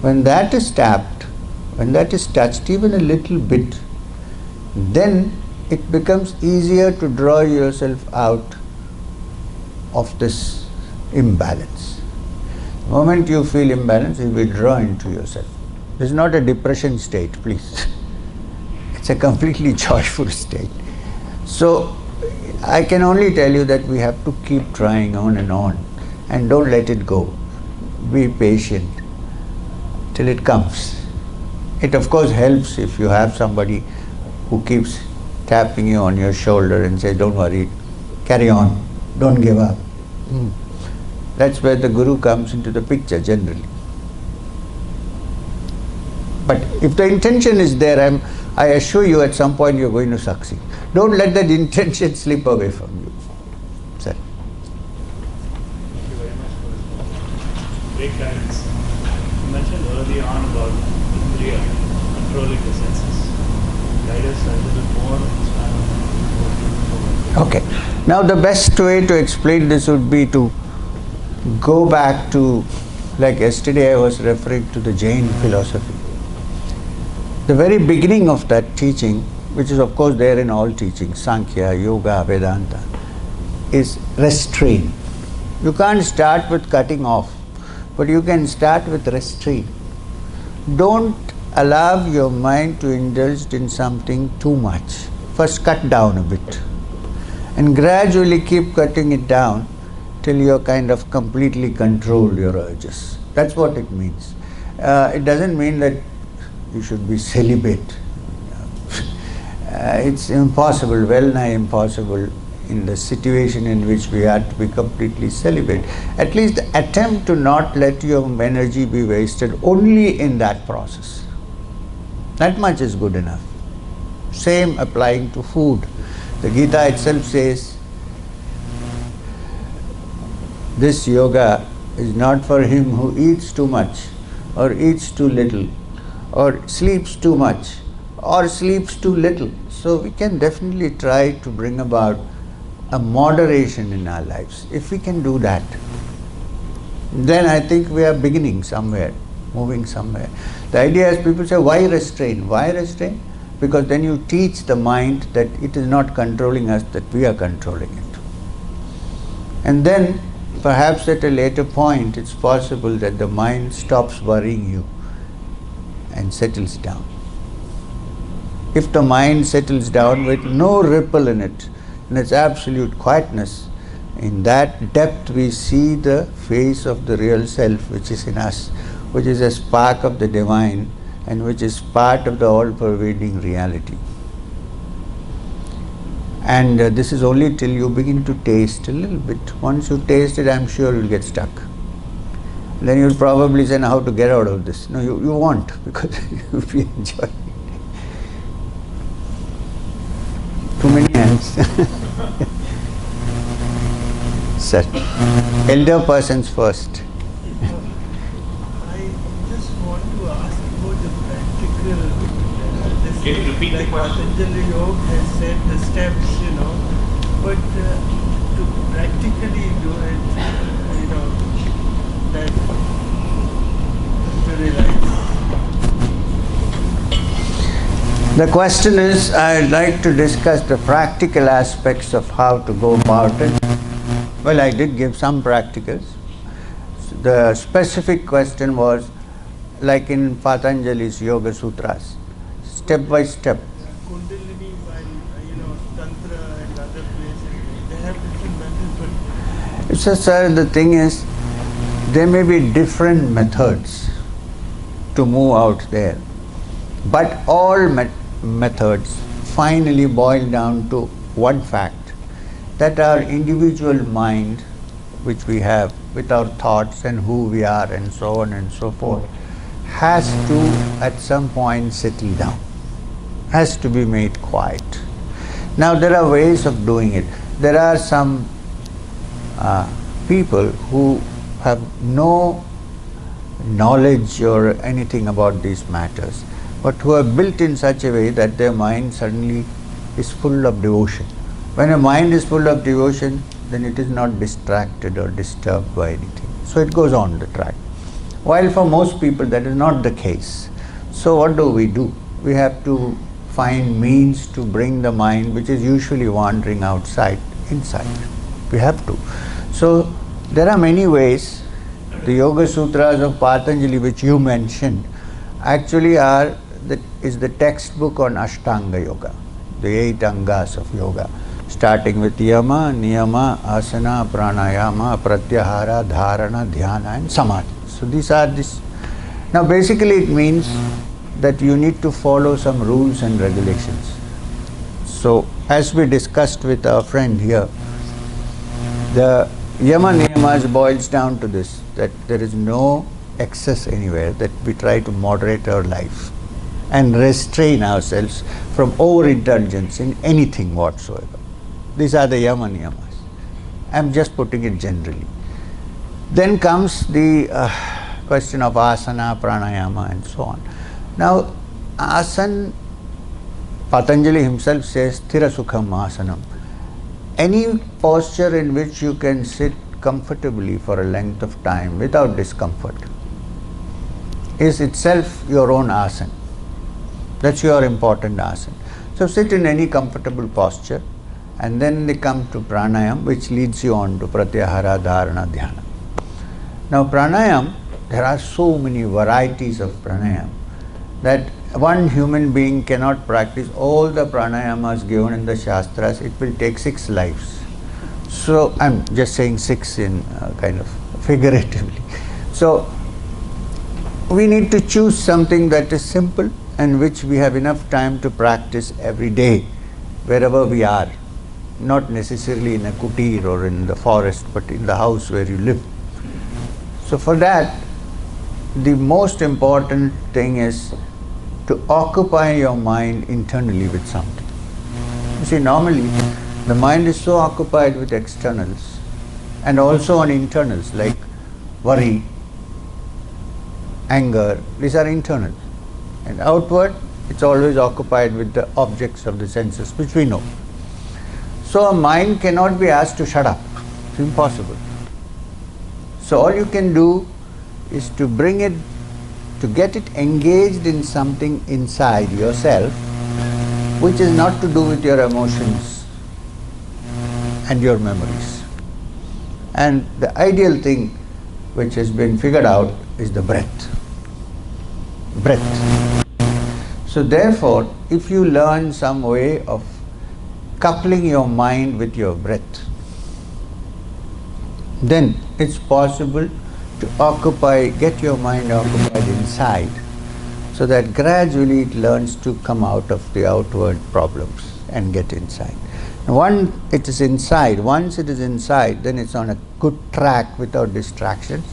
When that is tapped, when that is touched even a little bit, then it becomes easier to draw yourself out of this imbalance. The moment you feel imbalance, you withdraw into yourself. This is not a depression state, please. It's a completely joyful state. So, I can only tell you that we have to keep trying on and don't let it go. Be patient till it comes. It of course helps if you have somebody who keeps tapping you on your shoulder and says, don't worry, carry on, don't give up. That's where the Guru comes into the picture generally. But if the intention is there, I assure you at some point you're going to succeed. Don't let that intention slip away from you. Sir. Thank you very much for this great guidance. You mentioned early on about Indriya, controlling the senses. Guide us a little more. Okay. Now the best way to explain this would be to go back to, like yesterday I was referring to the Jain philosophy. The very beginning of that teaching, which is of course there in all teachings, Sankhya, Yoga, Vedanta, is restraint. You can't start with cutting off, but you can start with restraint. Don't allow your mind to indulge in something too much. First cut down a bit and gradually keep cutting it down till you kind of completely control your urges. That's what it means. It doesn't mean that you should be celibate. It's impossible, well nigh impossible, in the situation in which we are to be completely celibate. At least attempt to not let your energy be wasted only in that process. That much is good enough. Same applying to food. The Gita itself says, this yoga is not for him who eats too much, or eats too little, or sleeps too much, or sleeps too little. So we can definitely try to bring about a moderation in our lives. If we can do that, then I think we are beginning somewhere, moving somewhere. The idea is, people say, why restrain? Why restrain? Because then you teach the mind that it is not controlling us, that we are controlling it. And then perhaps at a later point it's possible that the mind stops worrying you and settles down. If the mind settles down with no ripple in it, in its absolute quietness, in that depth we see the face of the real self which is in us, which is a spark of the divine and which is part of the all-pervading reality. And this is only till you begin to taste a little bit. Once you taste it, I'm sure you'll get stuck. Then you'll probably say, now how to get out of this? No, you won't, because you'll be enjoying it. Too many hands. Sir, elder persons first. I just want to ask about the practical. Can you repeat the question? Patanjali Yoga has said the steps, but to practically do it, that to realize. The question is, I'd like to discuss the practical aspects of how to go about it. Well, I did give some practicals. The specific question was, like in Patanjali's Yoga Sutras, step by step. Kundalini, while Tantra and other places, they have different methods, but So, sir, the thing is, there may be different methods to move out there, but all methods finally boil down to one fact, that our individual mind, which we have with our thoughts and who we are and so on and so forth, has to at some point settle down, has to be made quiet. Now there are ways of doing it. There are some people who have no knowledge or anything about these matters, but who are built in such a way that their mind suddenly is full of devotion. When a mind is full of devotion, then it is not distracted or disturbed by anything. So it goes on the track. While for most people that is not the case. So what do? We have to find means to bring the mind, which is usually wandering outside, inside. We have to. So there are many ways. The Yoga Sutras of Patanjali, which you mentioned, actually is the textbook on Ashtanga Yoga, the 8 angas of yoga, starting with Yama, Niyama, Asana, Pranayama, Pratyahara, Dharana, Dhyana and Samadhi. So these are this. Now basically it means that you need to follow some rules and regulations. So as we discussed with our friend here, the Yama Niyamas boils down to this, that there is no excess anywhere, that we try to moderate our life and restrain ourselves from overindulgence in anything whatsoever. These are the Yama Niyamas. I'm just putting it generally. Then comes the question of asana, pranayama and so on. Now asana, Patanjali himself says, Sthira Sukham Asanam. Any posture in which you can sit comfortably for a length of time without discomfort is itself your own asana. That's your important asana. So sit in any comfortable posture, and then they come to pranayam, which leads you on to pratyahara, dharana, dhyana. Now pranayam, there are so many varieties of pranayam that one human being cannot practice all the pranayamas given in the Shastras. It will take 6 lives. So I'm just saying 6 in kind of figuratively. So we need to choose something that is simple and which we have enough time to practice every day, wherever we are. Not necessarily in a kutir or in the forest, but in the house where you live. So for that, the most important thing is to occupy your mind internally with something. You see, normally the mind is so occupied with externals and also on internals like worry, anger. These are internal. And outward, it's always occupied with the objects of the senses, which we know. So a mind cannot be asked to shut up. It's impossible. So all you can do is to bring it, to get it engaged in something inside yourself, which is not to do with your emotions and your memories. And the ideal thing which has been figured out is the breath. Breath. So therefore, if you learn some way of coupling your mind with your breath, then it's possible to get your mind occupied inside, so that gradually it learns to come out of the outward problems and get inside. Once it is inside, then it's on a good track without distractions,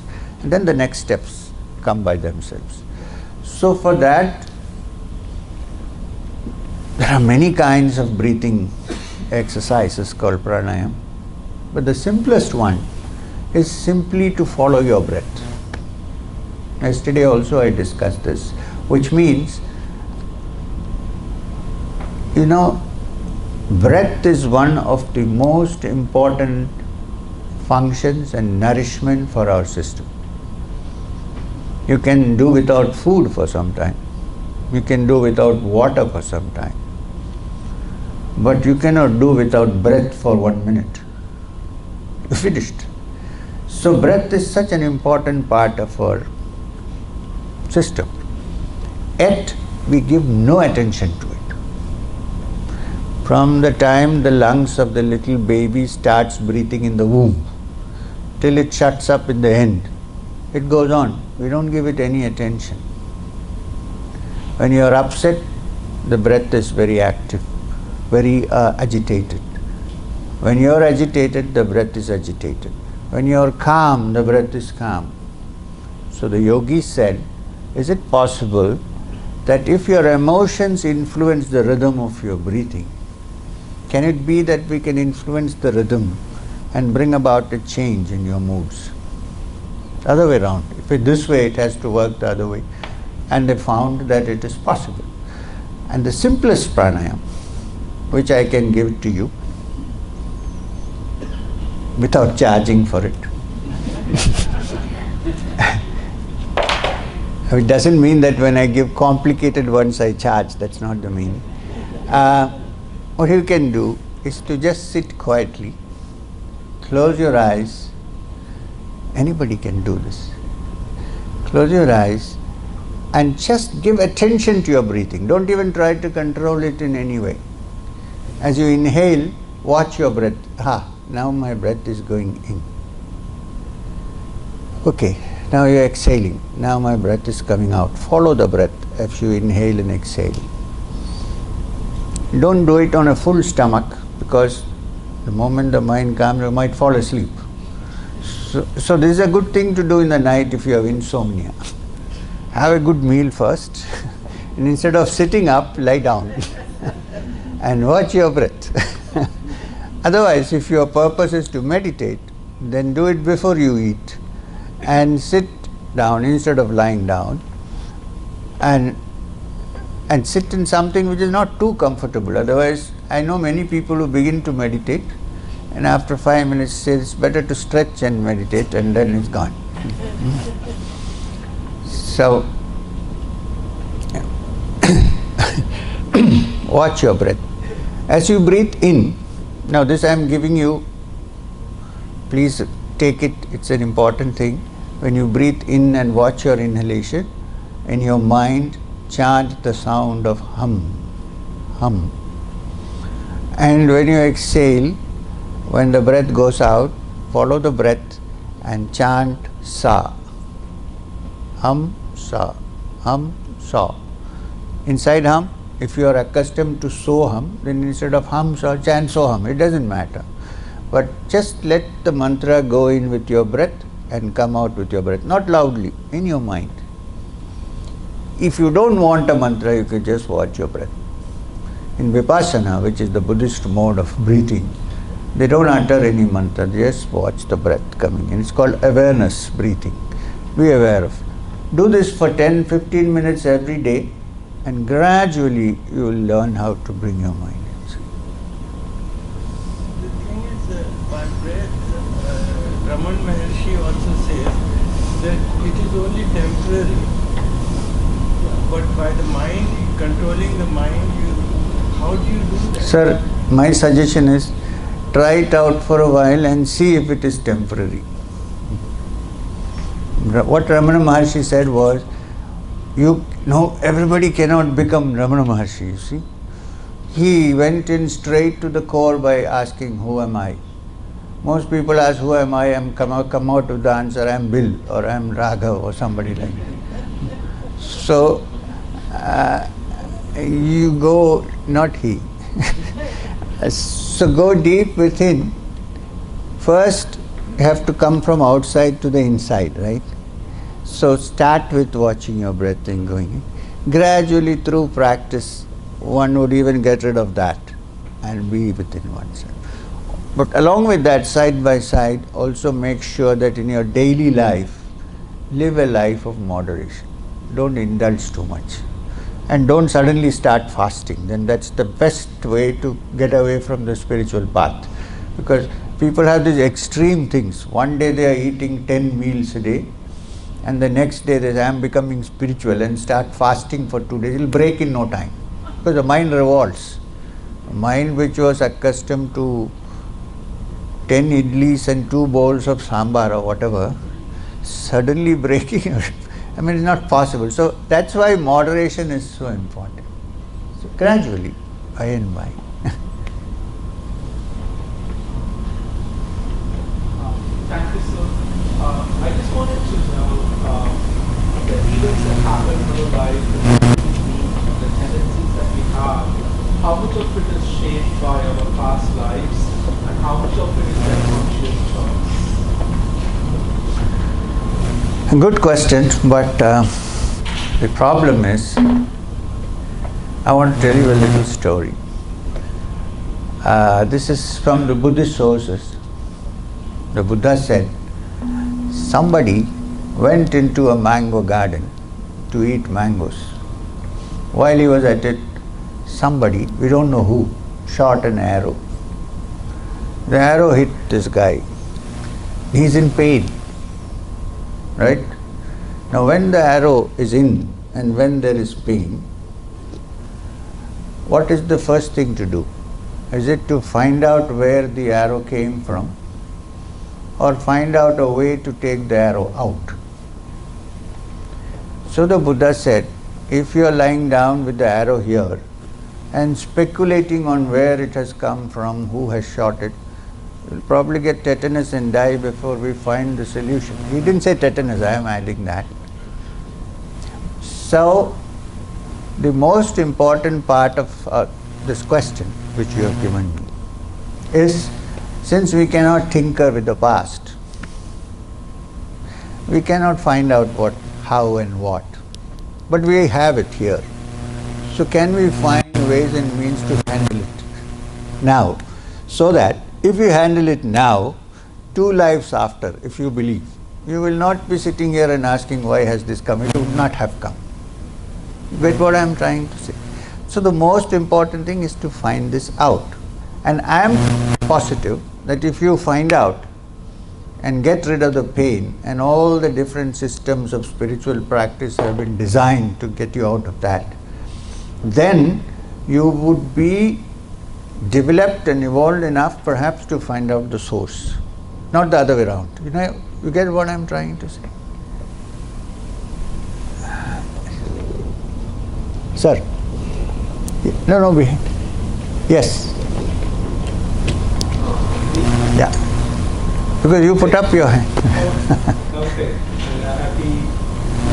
and then the next steps come by themselves. So for that, there are many kinds of breathing exercises called pranayam, but the simplest one is simply to follow your breath. Yesterday also I discussed this, which means, breath is one of the most important functions and nourishment for our system. You can do without food for some time. You can do without water for some time. But you cannot do without breath for 1 minute. You finished. So breath is such an important part of our system. Yet we give no attention to it. From the time the lungs of the little baby starts breathing in the womb till it shuts up in the end, it goes on. We don't give it any attention. When you are upset, the breath is very active, very agitated. When you are agitated, the breath is agitated. When you are calm, the breath is calm. So the yogi said, is it possible that if your emotions influence the rhythm of your breathing, can it be that we can influence the rhythm and bring about a change in your moods? Other way around. If it this way, it has to work the other way. And they found that it is possible. And the simplest pranayam, which I can give to you without charging for it. It doesn't mean that when I give complicated ones I charge. That's not the meaning. What you can do is to just sit quietly, close your eyes. Anybody can do this. Close your eyes and just give attention to your breathing. Don't even try to control it in any way. As you inhale, watch your breath. Now my breath is going in. Okay, now you're exhaling. Now my breath is coming out. Follow the breath as you inhale and exhale. Don't do it on a full stomach, because the moment the mind comes, you might fall asleep. So this is a good thing to do in the night if you have insomnia. Have a good meal first, and instead of sitting up, lie down and watch your breath. Otherwise, if your purpose is to meditate, then do it before you eat and sit down instead of lying down, and sit in something which is not too comfortable. Otherwise, I know many people who begin to meditate and after 5 minutes say it's better to stretch and meditate, and then it's gone. So, watch your breath. As you breathe in, now this I am giving you, please take it, it's an important thing. When you breathe in and watch your inhalation, in your mind chant the sound of hum, hum. And when you exhale, when the breath goes out, follow the breath and chant sa, hum, sa. Hum, sa. Inside hum, if you are accustomed to so hum, then instead of hum, sa, chant so hum. It doesn't matter. But just let the mantra go in with your breath and come out with your breath. Not loudly, in your mind. If you don't want a mantra, you can just watch your breath. In Vipassana, which is the Buddhist mode of breathing, they don't utter any mantra, they just watch the breath coming in. It's called awareness breathing. Be aware of it. Do this for 10-15 minutes every day, and gradually you will learn how to bring your mind inside. The thing is, by breath, Raman Maharshi also says that it is only temporary. But by the mind, controlling the mind, how do you do that? Sir, my suggestion is try it out for a while and see if it is temporary. What Ramana Maharshi said was, everybody cannot become Ramana Maharshi, you see. He went in straight to the core by asking, who am I? Most people ask, who am I? Come out with the answer, I am Bill or I am Raghav or somebody like that. So, you go, not he. So go deep within. First, you have to come from outside to the inside, right? So start with watching your breath and going in. Gradually through practice, one would even get rid of that and be within oneself. But along with that, side by side, also make sure that in your daily life, live a life of moderation. Don't indulge too much. And don't suddenly start fasting. Then that's the best way to get away from the spiritual path. Because people have these extreme things. One day they are eating 10 meals a day, and the next day they say, I am becoming spiritual, and start fasting for 2 days. It will break in no time. Because the mind revolts. A mind which was accustomed to 10 idlis and 2 bowls of sambar or whatever, suddenly breaking, I mean, it's not possible. So that's why moderation is so important. So gradually, by and by. Thank you, sir. I just wanted to know the events that happen in our life, the tendencies that we have, how much of it is shaped by our past lives and how much of it is their conscious choice? A good question, but the problem is, I want to tell you a little story. This is from the Buddhist sources. The Buddha said, somebody went into a mango garden to eat mangoes. While he was at it, somebody, we don't know who, shot an arrow. The arrow hit this guy. He's in pain. Right? Now when the arrow is in and when there is pain, what is the first thing to do? Is it to find out where the arrow came from, or find out a way to take the arrow out? So the Buddha said, if you are lying down with the arrow here and speculating on where it has come from, who has shot it, you'll probably get tetanus and die before we find the solution. He didn't say tetanus, I am adding that. So, the most important part of this question which you have given me is, since we cannot tinker with the past, we cannot find out what, how and what, but we have it here. So can we find ways and means to handle it now, so that if you handle it now, 2 lives after, if you believe, you will not be sitting here and asking, why has this come? It would not have come. Get what I am trying to say? So the most important thing is to find this out. And I am positive that if you find out and get rid of the pain, and all the different systems of spiritual practice have been designed to get you out of that, then you would be developed and evolved enough perhaps to find out the source, not the other way around. You get what I am trying to say? Sir? No, behind. Yes. Yeah. Because you put up your hand. Okay. Happy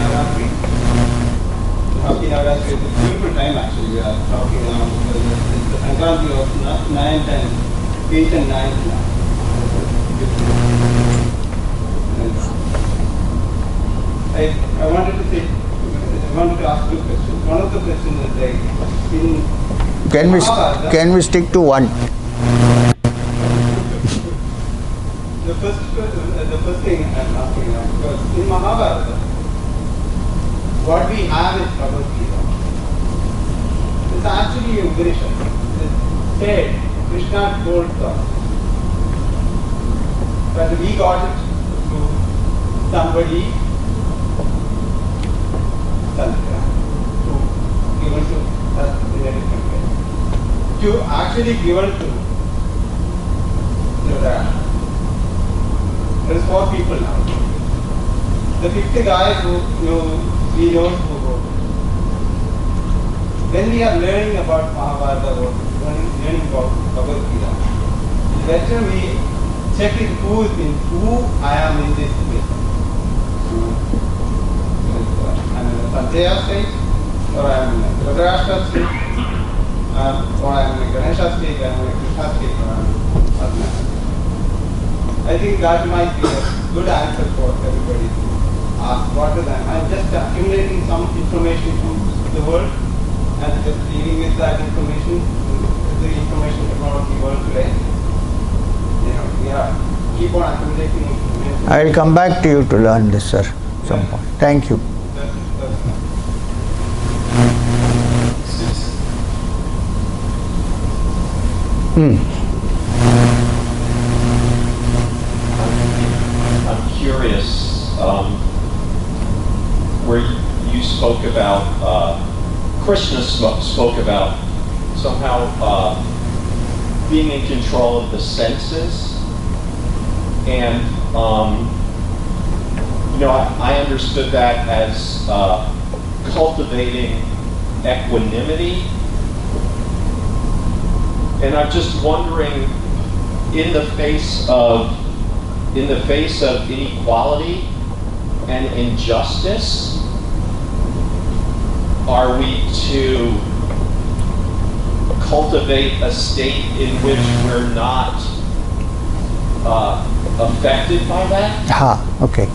Navratri. Happy Navratri is a beautiful time actually. We are talking now because the Sankranti of 9th and 8th and 9th now. I wanted to say, I wanted to ask two questions. One of the questions is like, in Mahabharata, Can we stick to one? the first thing I'm asking now, because in Mahabharata, what we have is Bhagavad Gita. It's actually a Upanishad. It's said, Krishna told us, but we got it through somebody, given to us in a different way. To actually given to Dhritarashtra. There is 4 people now. The 5th guy who we know who wrote it. When we are learning about Mahabharata or learning about Bhagavad Gita, it's better we check it who I am in this place. I'm in the Sanjaya state, or I'm in the Dhritarashtra state, or I'm in the Ganesha state, I'm in the Krishna state, or I'm in Padma. I think that might be a good answer for everybody to ask what is that. I'm just accumulating some information from the world and just dealing with that information, the information technology world today. We are keep on accumulating information. I will come back to you to learn this, sir, some point. Thank you. I'm curious, where you spoke about, Krishna spoke about somehow being in control of the senses, and I understood that as cultivating equanimity. And I'm just wondering, in the face of inequality and injustice, are we to cultivate a state in which we're not affected by that? Okay.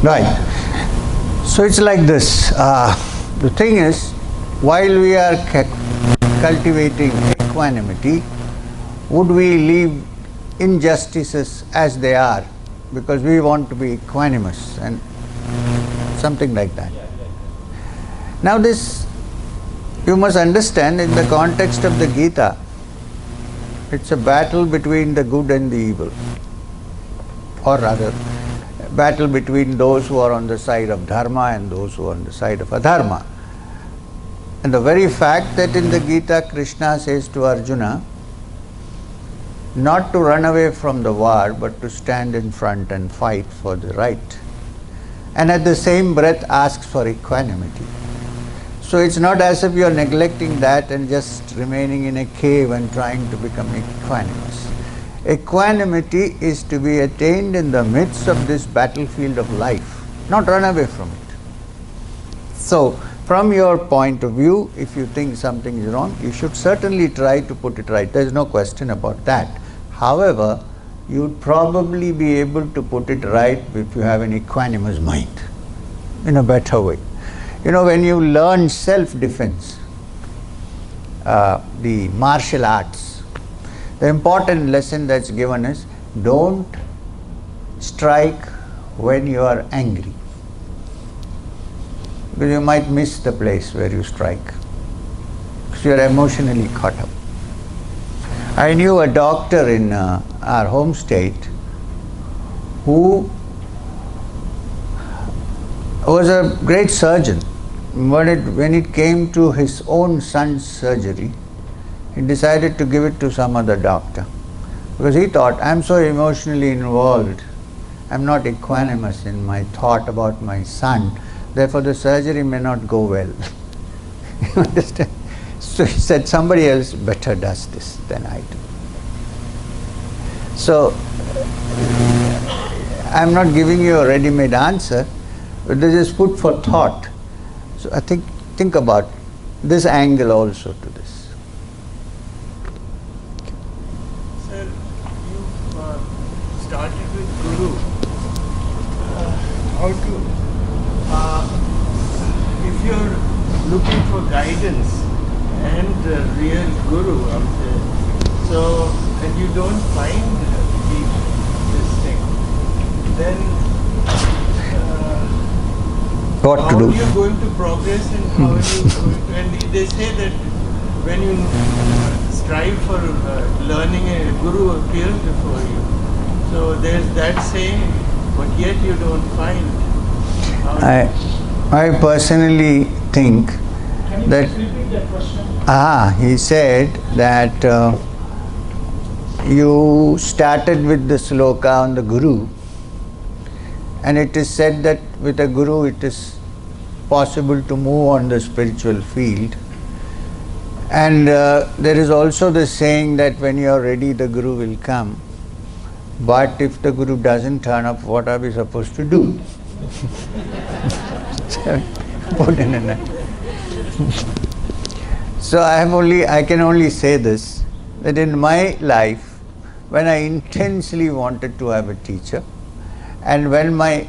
Right. So it's like this. The thing is, while we are cultivating equanimity, would we leave injustices as they are because we want to be equanimous and something like that? Now this, you must understand, in the context of the Gita, it's a battle between the good and the evil, or rather, a battle between those who are on the side of dharma and those who are on the side of adharma. And the very fact that in the Gita Krishna says to Arjuna not to run away from the war but to stand in front and fight for the right, and at the same breath asks for equanimity. So it's not as if you are neglecting that and just remaining in a cave and trying to become equanimous. Equanimity is to be attained in the midst of this battlefield of life, not run away from it. So, from your point of view, if you think something is wrong, you should certainly try to put it right. There is no question about that. However, you would probably be able to put it right if you have an equanimous mind, in a better way. When you learn self-defense, the martial arts, the important lesson that's given is don't strike when you are angry, because you might miss the place where you strike, because you are emotionally caught up. I knew a doctor in our home state who was a great surgeon. When it came to his own son's surgery, he decided to give it to some other doctor, because he thought, I'm so emotionally involved, I'm not equanimous in my thought about my son, therefore the surgery may not go well. You understand? So he said, somebody else better does this than I do. So I'm not giving you a ready-made answer, This is food for thought. So I think about this angle also to this. Sir, you started with Guru. How to, if you're looking for guidance and real Guru out there, so, and you don't find this thing, then What how to do? are you going to progress and how are you going to, and they say that when you strive for learning, a Guru appears before you. So there's that saying, but yet you don't find. I personally think that Repeat that question. he said that you started with the sloka on the Guru, and it is said that with a Guru it is possible to move on the spiritual field. And there is also the saying that when you are ready, the Guru will come. But if the Guru doesn't turn up, what are we supposed to do? Put in a net. So I can only say this, that in my life, when I intensely wanted to have a teacher, and when my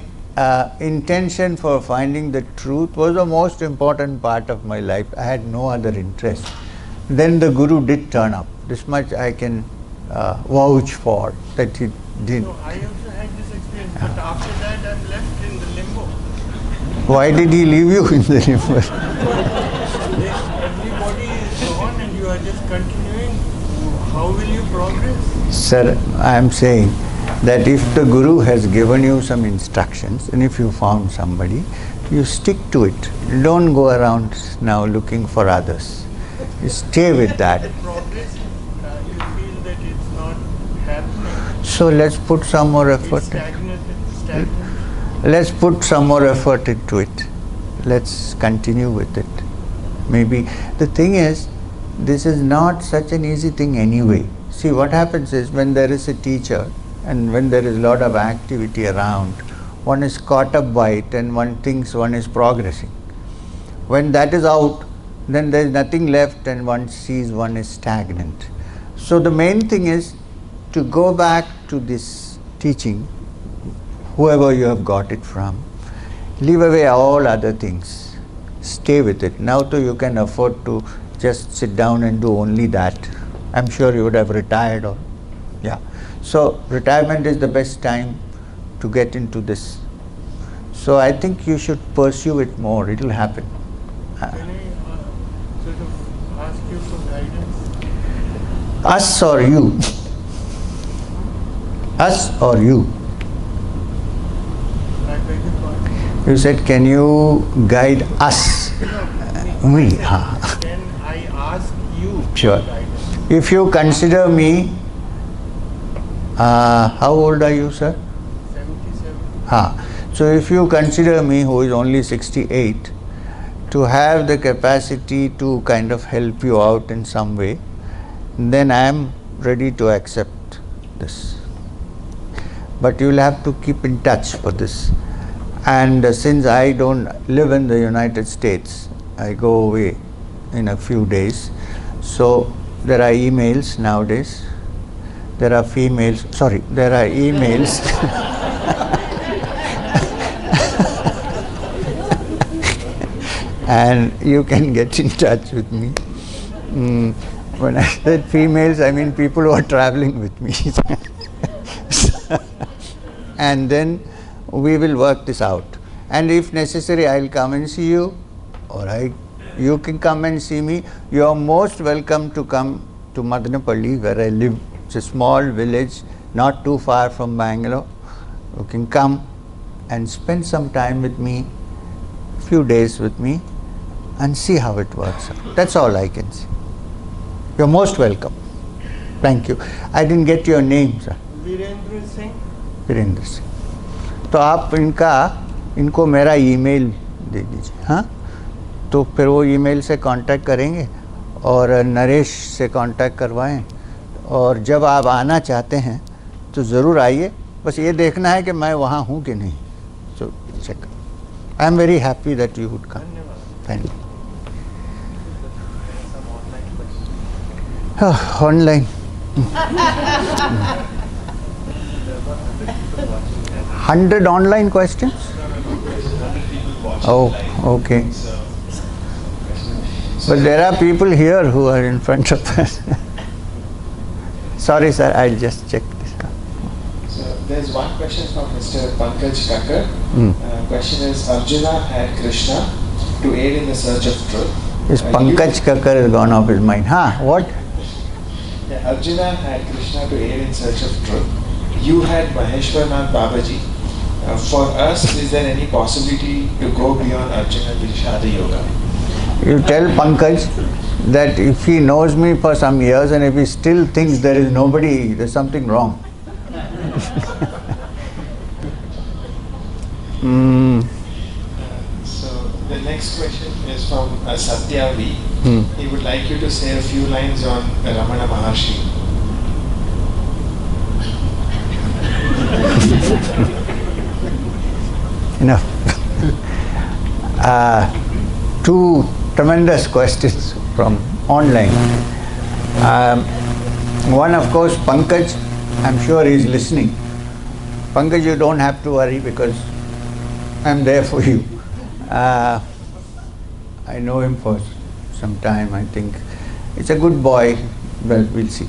intention for finding the truth was the most important part of my life, I had no other interest, then the Guru did turn up. This much I can vouch for, that he did. So I also had this experience, but after that I'm left in the limbo. Why did he leave you in the limbo? Everybody is gone and you are just continuing. How will you progress? Sir, I am saying that if the Guru has given you some instructions, and if you found somebody, you stick to it. Don't go around now looking for others. You stay with that. The progress, you feel that it's not happening. So let's put some more It's effort. stagnant. Let's put some more effort into it. Let's continue with it. Maybe the thing is, this is not such an easy thing anyway. See, what happens is when there is a teacher and when there is a lot of activity around, one is caught up by it and one thinks one is progressing. When that is out, then there is nothing left and one sees one is stagnant. So the main thing is to go back to this teaching, whoever you have got it from, leave away all other things, stay with it. Now too you can afford to just sit down and do only that. I'm sure you would have retired or, yeah. So retirement is the best time to get into this. So I think you should pursue it more, it will happen. Can I sort of ask you for guidance? Us or you? Us or you? I beg your pardon. You said, can you guide us? Me. Ha. Can I ask you Sure. for guidance? If you consider me, how old are you, sir? 77. So if you consider me, who is only 68, to have the capacity to kind of help you out in some way, then I am ready to accept this. But you will have to keep in touch for this. And since I don't live in the United States, I go away in a few days. So there are emails nowadays. There are there are emails. And you can get in touch with me. When I said females, I mean people who are traveling with me. And then we will work this out. And if necessary, I will come and see you, or you can come and see me. You are most welcome to come to Madanapalli, where I live. It's a small village, not too far from Bangalore. You can come and spend some time with me, few days with me, and see how it works out. That's all I can say. You're most welcome. Thank you. I didn't get your name, sir. Virendra Singh. Virendra Singh. तो आप इनको मेरा email दे दीजिए. हाँ, तो फिर वो email से कांटेक्ट करेंगे और नरेश से कांटेक्ट करवाएं. और जब आप आना चाहते हैं तो ज़रूर आइए. बस ये देखना है कि मैं वहाँ हूँ कि नहीं. So check. I am very happy that you would come. Thank you. Online. 100 online questions? Oh, okay. But there are people here who are in front of us. Sorry, sir, I'll just check this out. So there's one question from Mr. Pankaj Kakkar. Question is, Arjuna had Krishna to aid in the search of truth. This Pankaj Kakkar has gone off his mind. What? Yeah, Arjuna had Krishna to aid in search of truth. You had Maheshwarnath Babaji. For us, is there any possibility to go beyond Arjuna Vishada Yoga? You tell Pankaj that if he knows me for some years and if he still thinks there is nobody, there's something wrong. So the next question is from Satya V. He would like you to say a few lines on Ramana Maharshi. Enough. Two tremendous questions from online. One, of course, Pankaj, I'm sure he's listening. Pankaj, you don't have to worry because I'm there for you. I know him for some time, I think. It's a good boy. Well, we'll see.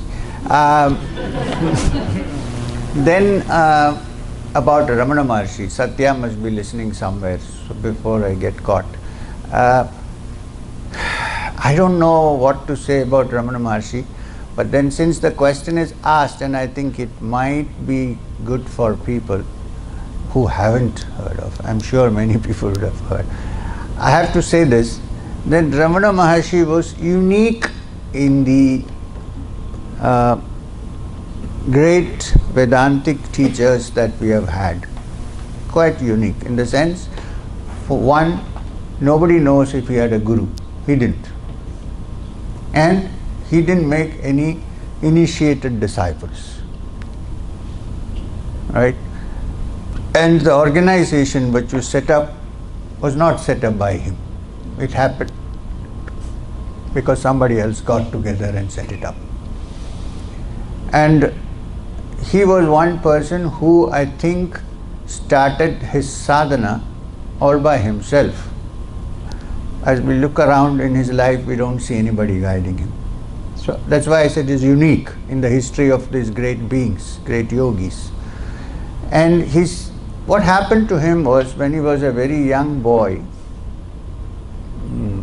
Then, about Ramana Maharshi, Satya must be listening somewhere, so before I get caught. I don't know what to say about Ramana Maharshi, but then since the question is asked, and I think it might be good for people who haven't heard of, I'm sure many people would have heard. I have to say this, that Ramana Maharshi was unique in the great Vedantic teachers that we have had. Quite unique in the sense, for one, nobody knows if he had a guru. He didn't. And he didn't make any initiated disciples. Right? And the organization which was set up was not set up by him. It happened because somebody else got together and set it up. And he was one person who I think started his sadhana all by himself. As we look around in his life, we don't see anybody guiding him. So that's why I said he's unique in the history of these great beings, great yogis. And what happened to him was when he was a very young boy,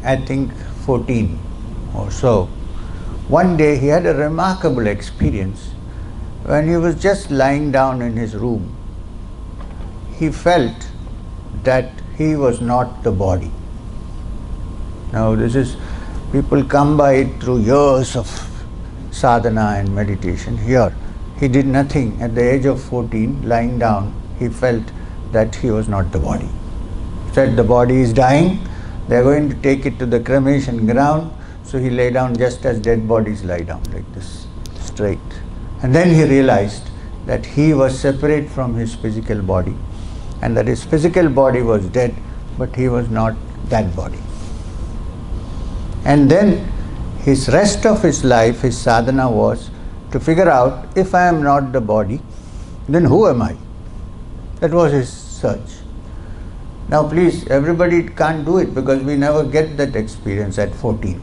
I think 14 or so, one day he had a remarkable experience. When he was just lying down in his room, he felt that he was not the body. Now people come by it through years of sadhana and meditation. Here, he did nothing. At the age of 14, lying down, he felt that he was not the body. Said the body is dying, they are going to take it to the cremation ground, so he lay down just as dead bodies lie down, like this, straight. And then he realized that he was separate from his physical body and that his physical body was dead, but he was not that body. And then his rest of his life, his sadhana was to figure out, if I am not the body, then who am I? That was his search. Now please, everybody can't do it because we never get that experience at 14.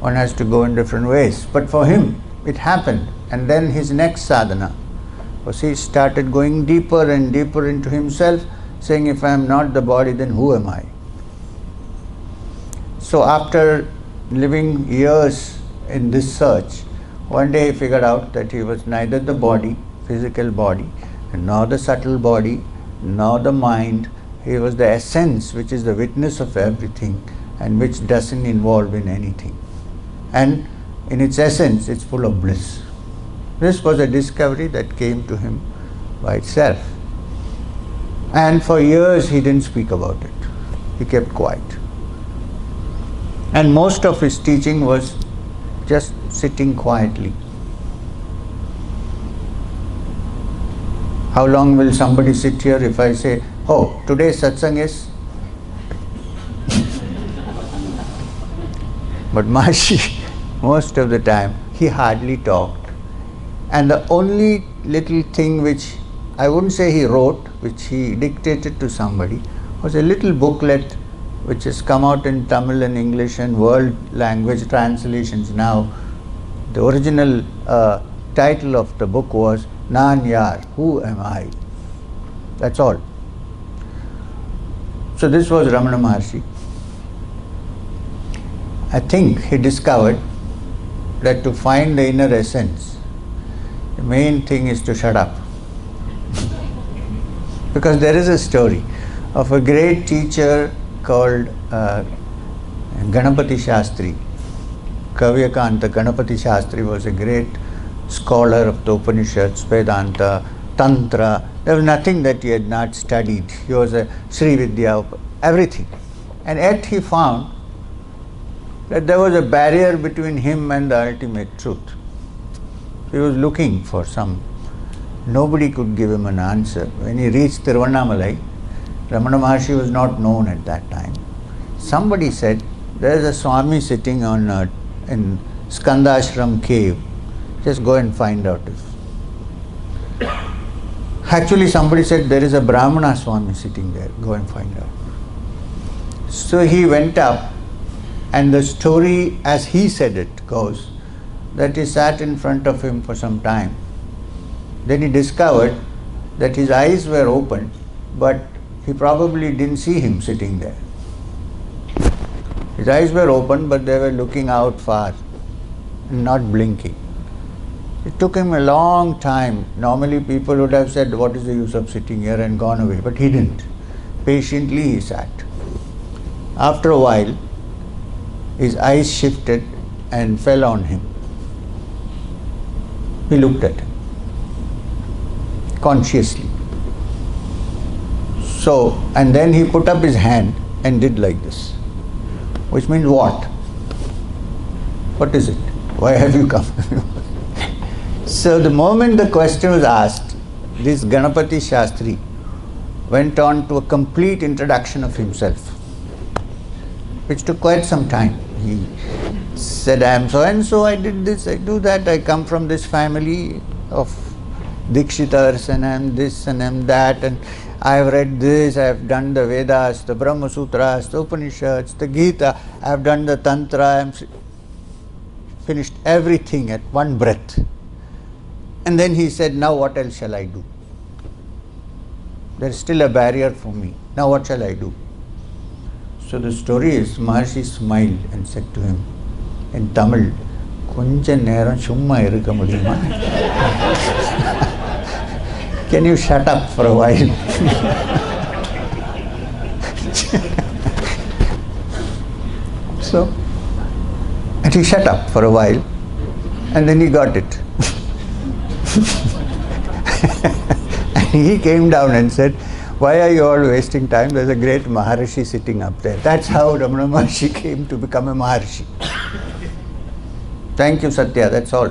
One has to go in different ways. But for him, it happened. And then his next sadhana was he started going deeper and deeper into himself, saying, if I am not the body, then who am I? So after living years in this search, one day he figured out that he was neither the body, physical body, nor the subtle body, nor the mind. He was the essence, which is the witness of everything and which doesn't involve in anything. And in its essence, it's full of bliss. This was a discovery that came to him by itself. And for years he didn't speak about it. He kept quiet. And most of his teaching was just sitting quietly. How long will somebody sit here if I say, Oh, today's satsang is. But Maharishi, most of the time, he hardly talked. And the only little thing which I wouldn't say he wrote, which he dictated to somebody, was a little booklet which has come out in Tamil and English and world language translations now. The original title of the book was Nan Yaar, Who Am I? That's all. So this was Ramana Maharshi. I think he discovered that to find the inner essence, the main thing is to shut up. Because there is a story of a great teacher called Ganapati Shastri. Kavyakanta Ganapati Shastri was a great scholar of the Upanishads, Vedanta, Tantra. There was nothing that he had not studied. He was a Sri Vidya, everything. And yet he found that there was a barrier between him and the ultimate truth. He was looking for some. Nobody could give him an answer. When he reached Tiruvannamalai, Ramana Maharshi was not known at that time. Somebody said, there is a Swami sitting on in Skandashram cave. Just go and find out if. Actually, somebody said, there is a Brahmana Swami sitting there. Go and find out. So he went up, and the story, as he said it, goes that he sat in front of him for some time. Then he discovered that his eyes were open, but he probably didn't see him sitting there. His eyes were open, but they were looking out far and not blinking. It took him a long time. Normally people would have said, what is the use of sitting here, and gone away. But he didn't. Patiently he sat. After a while, his eyes shifted and fell on him. He looked at him consciously. So, and then he put up his hand and did like this. Which means what? What is it? Why have you come? So the moment the question was asked, this Ganapati Shastri went on to a complete introduction of himself, which took quite some time. He said, I am so and so, I did this, I do that, I come from this family of Dikshitars, and I am this and I am that, and I have read this, I have done the Vedas, the Brahma Sutras, the Upanishads, the Gita, I have done the Tantra, I am finished everything at one breath. And then he said, now what else shall I do? There is still a barrier for me. Now what shall I do? So the story is, Maharshi smiled and said to him in Tamil, Konja neram summa irukka mudiyuma? Can you shut up for a while? So, and he shut up for a while, and then he got it. And he came down and said, why are you all wasting time? There's a great Maharishi sitting up there. That's how Ramana Maharshi came to become a Maharishi. Thank you, Satya, that's all.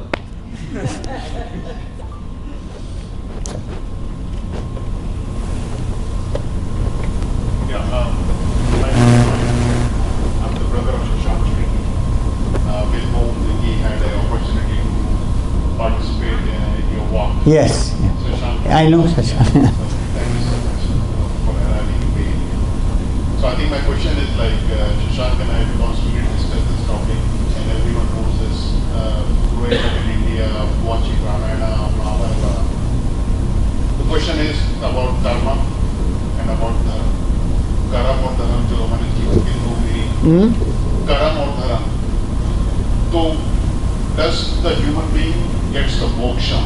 I'm the brother of Shashank speaking, with whom he had the opportunity to participate in your walk. Yes, Shashank. I know Shashank. Thank you so much for having me. So I think my question is like, Shashank and I constantly discuss this topic, and everyone knows this. Growing up in India, watching Ramayana, Mahabharata. The question is about dharma and about dharma. Karam or dharam, जो हमारे जीवन के दो मेरी karam or dharam. So does the human being gets the moksha?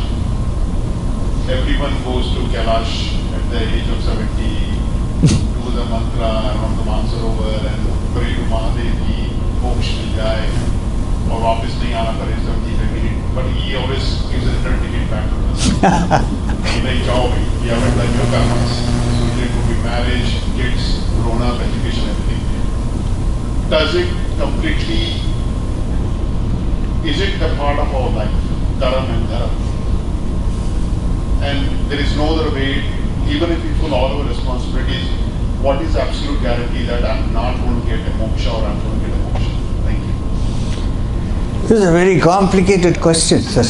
Everyone goes to Kailash at the age of 70, do the mantra around the Mansarovar and pray to Mahadev ki moksha mil jaye, और वापस नहीं आना पड़े 70 but he always gives a return ticket back to us. नहीं जाओगे, you haven't done your karmas. So there could be marriage, kids, grown up, education, everything. Does it completely, is it the part of our life, dharam and dharam? And there is no other way even if we fulfill all our responsibilities, what is the absolute guarantee that I'm not going to get a moksha or I'm going to get a moksha? Thank you. This is a very complicated question, sir.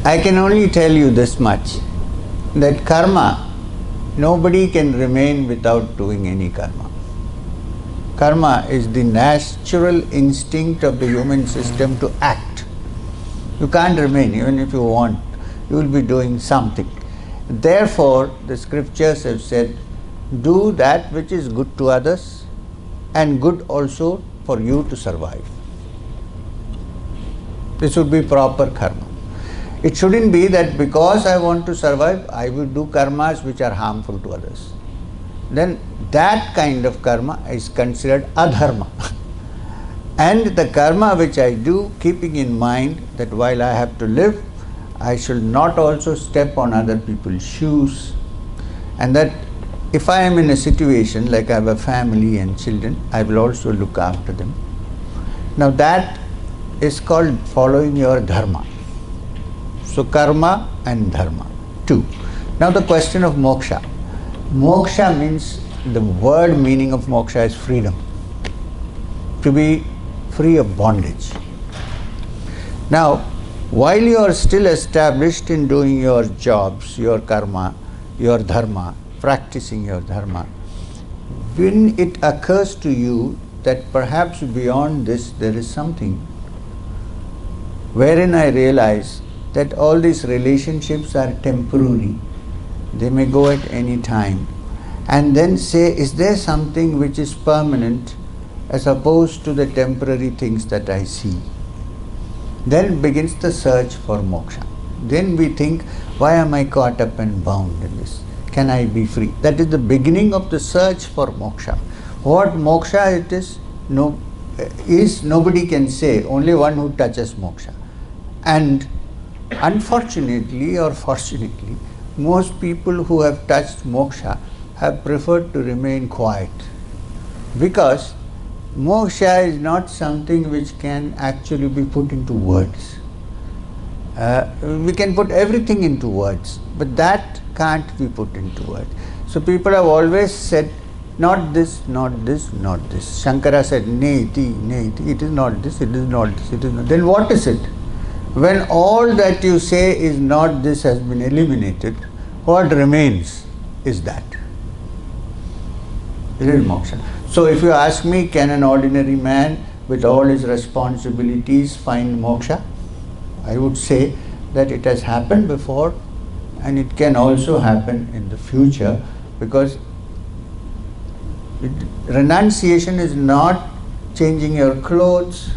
I can only tell you this much, that karma, nobody can remain without doing any karma. Karma is the natural instinct of the human system to act. You can't remain, even if you want, you will be doing something. Therefore, the scriptures have said, do that which is good to others and good also for you to survive. This would be proper karma. It shouldn't be that because I want to survive, I will do karmas which are harmful to others. Then that kind of karma is considered adharma. And the karma which I do, keeping in mind that while I have to live, I should not also step on other people's shoes, and that if I am in a situation like I have a family and children, I will also look after them. Now that is called following your dharma. So karma and dharma, two. Now the question of moksha. Moksha means, the word meaning of moksha is freedom. To be free of bondage. Now, while you are still established in doing your jobs, your karma, your dharma, practicing your dharma, when it occurs to you that perhaps beyond this there is something, wherein I realize that all these relationships are temporary, they may go at any time, and then say, is there something which is permanent as opposed to the temporary things that I see? Then begins the search for moksha. Then we think, why am I caught up and bound in this? Can I be free? That is the beginning of the search for moksha. What moksha it is, nobody can say, only one who touches moksha. And unfortunately or fortunately, most people who have touched moksha have preferred to remain quiet, because moksha is not something which can actually be put into words. We can put everything into words, but that can't be put into words. So people have always said, not this, not this, not this. Shankara said, neti, neti, it is not this, it is not this, it is not. Then what is it? When all that you say is not this has been eliminated, what remains is that. It is moksha. So if you ask me, can an ordinary man with all his responsibilities find moksha? I would say that it has happened before and it can also happen in the future, because renunciation is not changing your clothes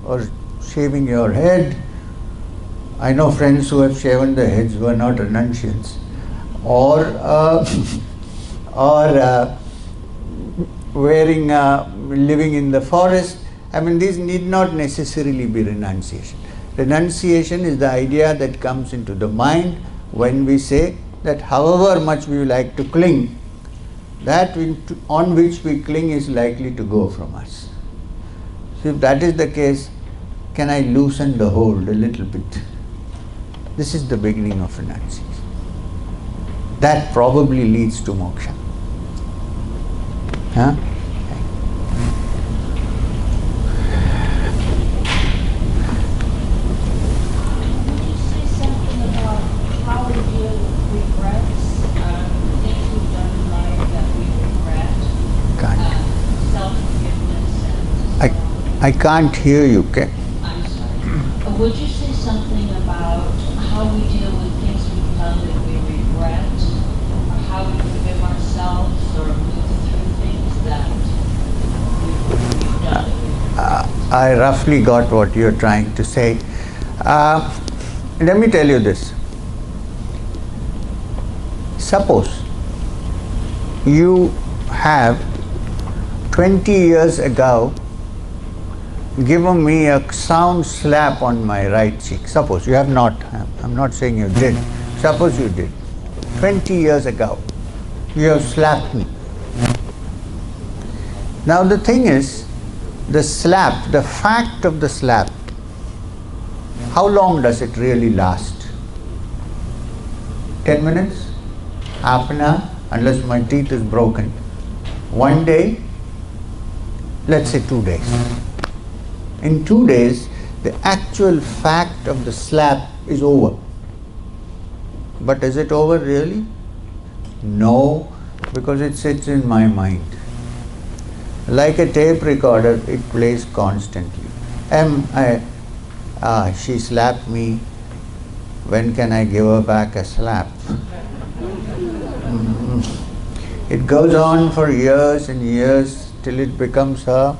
or shaving your head. I know friends who have shaven their heads who are not renunciants, or living in the forest. I mean, these need not necessarily be renunciation. Renunciation is the idea that comes into the mind when we say that however much we like to cling, that on which we cling is likely to go from us. So if that is the case, can I loosen the hold a little bit? This is the beginning of renunciation. That probably leads to moksha. Huh? I can't hear you, okay? I'm sorry. Would you say something about how we deal with things we've done that we regret, or how we forgive ourselves, or move through things that we've done that we regret? I roughly got what you're trying to say. Let me tell you this. Suppose you have 20 years ago given me a sound slap on my right cheek. Suppose you have not. I'm not saying you did. Suppose you did. 20 years ago, you have slapped me. Now the thing is, the slap, the fact of the slap, how long does it really last? 10 minutes, half an hour, unless my teeth is broken. One day, let's say 2 days. In 2 days, the actual fact of the slap is over. But is it over really? No, because it sits in my mind. Like a tape recorder, it plays constantly. She slapped me. When can I give her back a slap? It goes on for years and years till it becomes a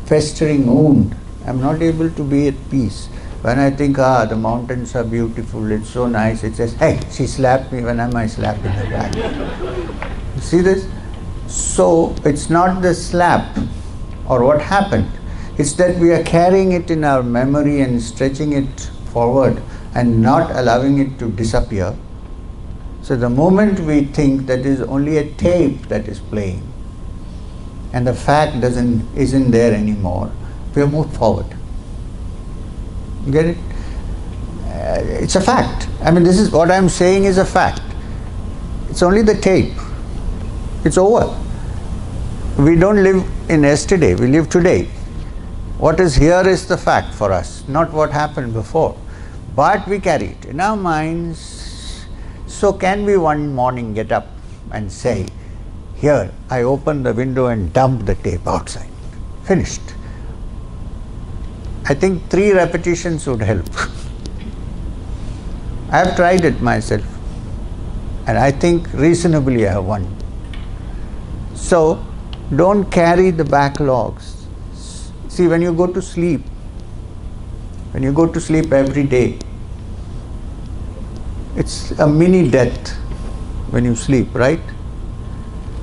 festering wound. I'm not able to be at peace. When I think, the mountains are beautiful, it's so nice, it says, hey, she slapped me, when am I slapping her back? You see this? So, it's not the slap or what happened. It's that we are carrying it in our memory and stretching it forward and not allowing it to disappear. So the moment we think that is only a tape that is playing and the fact isn't there anymore, we have moved forward. Get it? It's a fact. I mean, this is what I'm saying is a fact. It's only the tape. It's over. We don't live in yesterday, we live today. What is here is the fact for us, not what happened before. But we carry it in our minds. So can we one morning get up and say, here, I open the window and dump the tape outside. Finished. I think 3 repetitions would help. I have tried it myself and I think reasonably I have won. So don't carry the backlogs. See, when you go to sleep every day, it's a mini death when you sleep, right?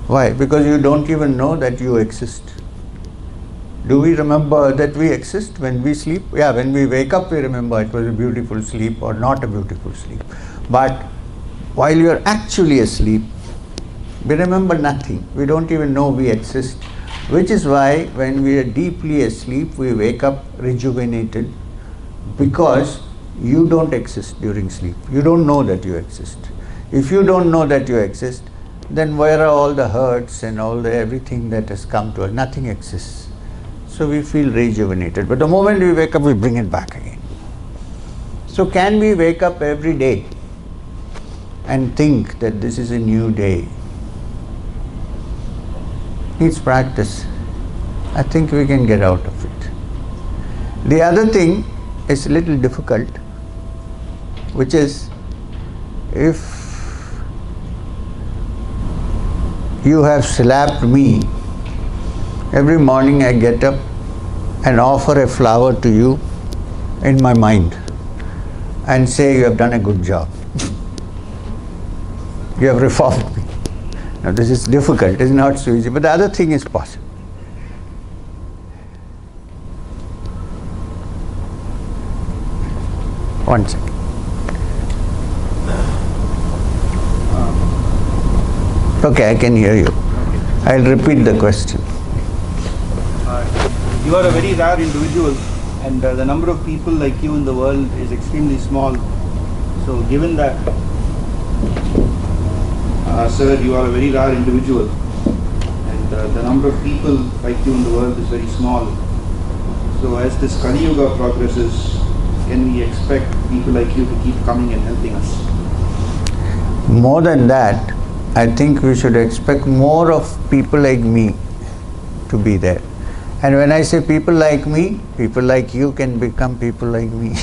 Why? Because you don't even know that you exist. Do we remember that we exist when we sleep? Yeah, when we wake up, we remember it was a beautiful sleep or not a beautiful sleep. But while you are actually asleep, we remember nothing. We don't even know we exist. Which is why when we are deeply asleep, we wake up rejuvenated, because you don't exist during sleep. You don't know that you exist. If you don't know that you exist, then where are all the hurts and all the everything that has come to us? Nothing exists. So we feel rejuvenated. But the moment we wake up, we bring it back again. So can we wake up every day and think that this is a new day? Needs practice. I think we can get out of it. The other thing is a little difficult, which is, if you have slapped me, every morning I get up and offer a flower to you in my mind and say you have done a good job. You have reformed me. Now this is difficult, it's not so easy, but the other thing is possible. One second. Okay, I can hear you. I'll repeat the question. You are a very rare individual, and the number of people like you in the world is extremely small. So given that, sir, you are a very rare individual, and the number of people like you in the world is very small. So as this Kali Yuga progresses, can we expect people like you to keep coming and helping us? More than that, I think we should expect more of people like me to be there. And when I say people like me, people like you can become people like me.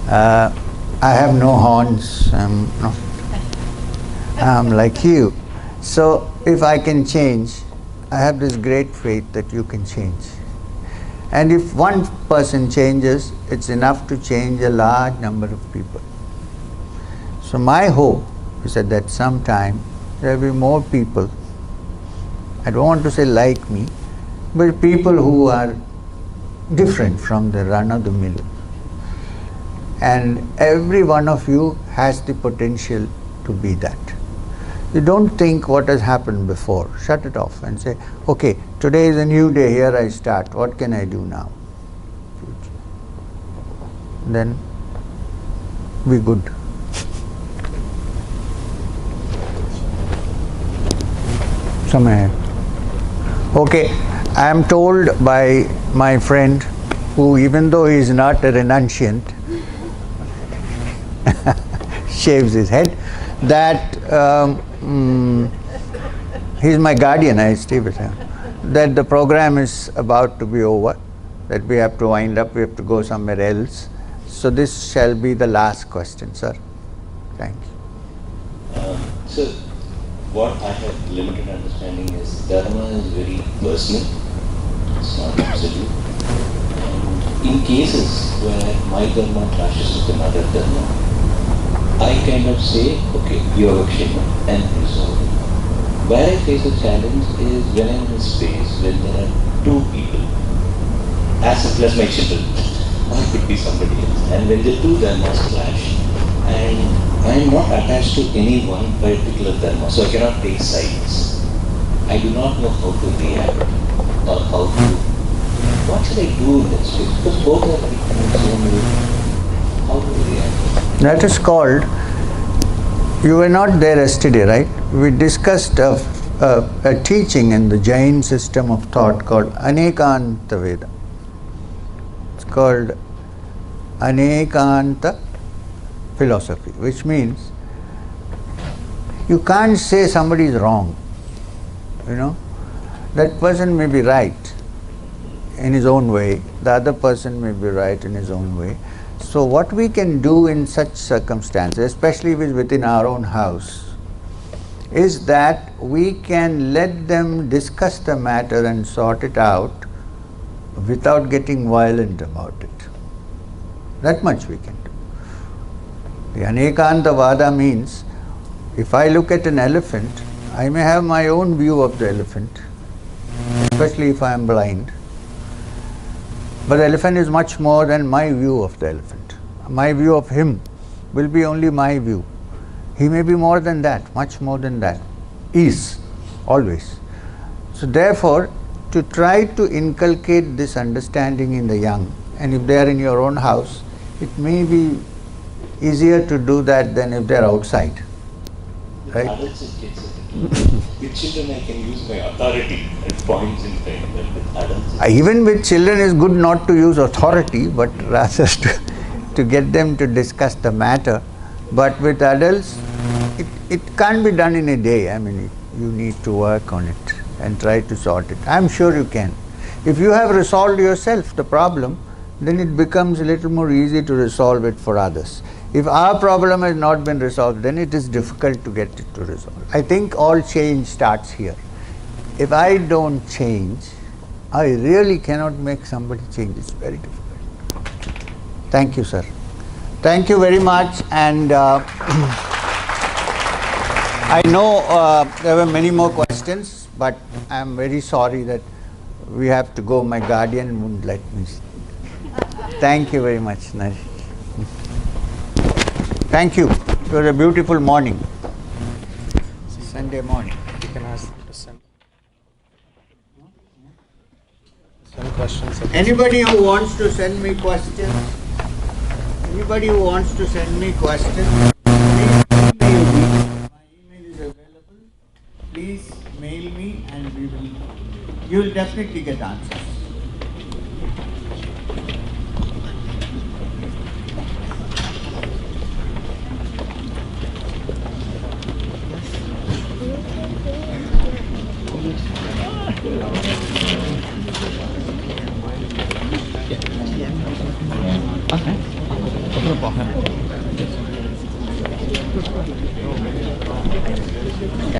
I have no horns, I'm like you. So if I can change, I have this great faith that you can change. And if one person changes, it's enough to change a large number of people. So my hope is that sometime there will be more people, I don't want to say like me, but people who are different from the run of the mill. And every one of you has the potential to be that. You don't think what has happened before. Shut it off and say, okay, today is a new day, here I start. What can I do now? Then be good. Samay. Okay, I am told by my friend, who even though he is not a renunciant, shaves his head, that he's my guardian, I stay with him, that the program is about to be over, that we have to wind up, we have to go somewhere else. So this shall be the last question, sir. Thank you. So, what I have limited understanding is dharma is very personal, it's not absolute. And in cases where my dharma clashes with another dharma, I kind of say, okay, yogakshema, and resolve it. Where I face a challenge is when I'm in a space when there are two people, as simple as my children, or it could be somebody else, and when the two dharmas clash, and I am not attached to any one particular dharma, so I cannot take sides. I do not know how to react or how to. What should I do in this case? Because both are right in its own way. How to react? That is called, you were not there yesterday, right? We discussed a teaching in the Jain system of thought called Anekanta Veda. It's called Anekanta philosophy, which means you can't say somebody is wrong. You know, that person may be right in his own way, the other person may be right in his own way. So what we can do in such circumstances, especially within our own house, is that we can let them discuss the matter and sort it out without getting violent about it. That much we can do. The Anekanta Vada means, if I look at an elephant, I may have my own view of the elephant, especially if I am blind. But the elephant is much more than my view of the elephant. My view of him will be only my view. He may be more than that, much more than that. Is, always. So therefore, to try to inculcate this understanding in the young, and if they are in your own house, it may be easier to do that than if they are outside. Right? Adults and kids are different. With children I can use my authority at points in time, but with adults... Even with children it's good not to use authority, but rather to get them to discuss the matter. But with adults, it can't be done in a day. I mean, you need to work on it and try to sort it. I'm sure you can. If you have resolved yourself the problem, then it becomes a little more easy to resolve it for others. If our problem has not been resolved, then it is difficult to get it to resolve. I think all change starts here. If I don't change, I really cannot make somebody change. It's very difficult. Thank you, sir. Thank you very much. And I know there were many more questions, but I'm very sorry that we have to go. My guardian wouldn't let me. Thank you very much, Naresh. Thank you. It was a beautiful morning. Sunday morning. You can ask them to send questions. Anybody who wants to send me questions, anybody who wants to send me questions, please email me. My email is available. Please mail me and you will definitely get answers.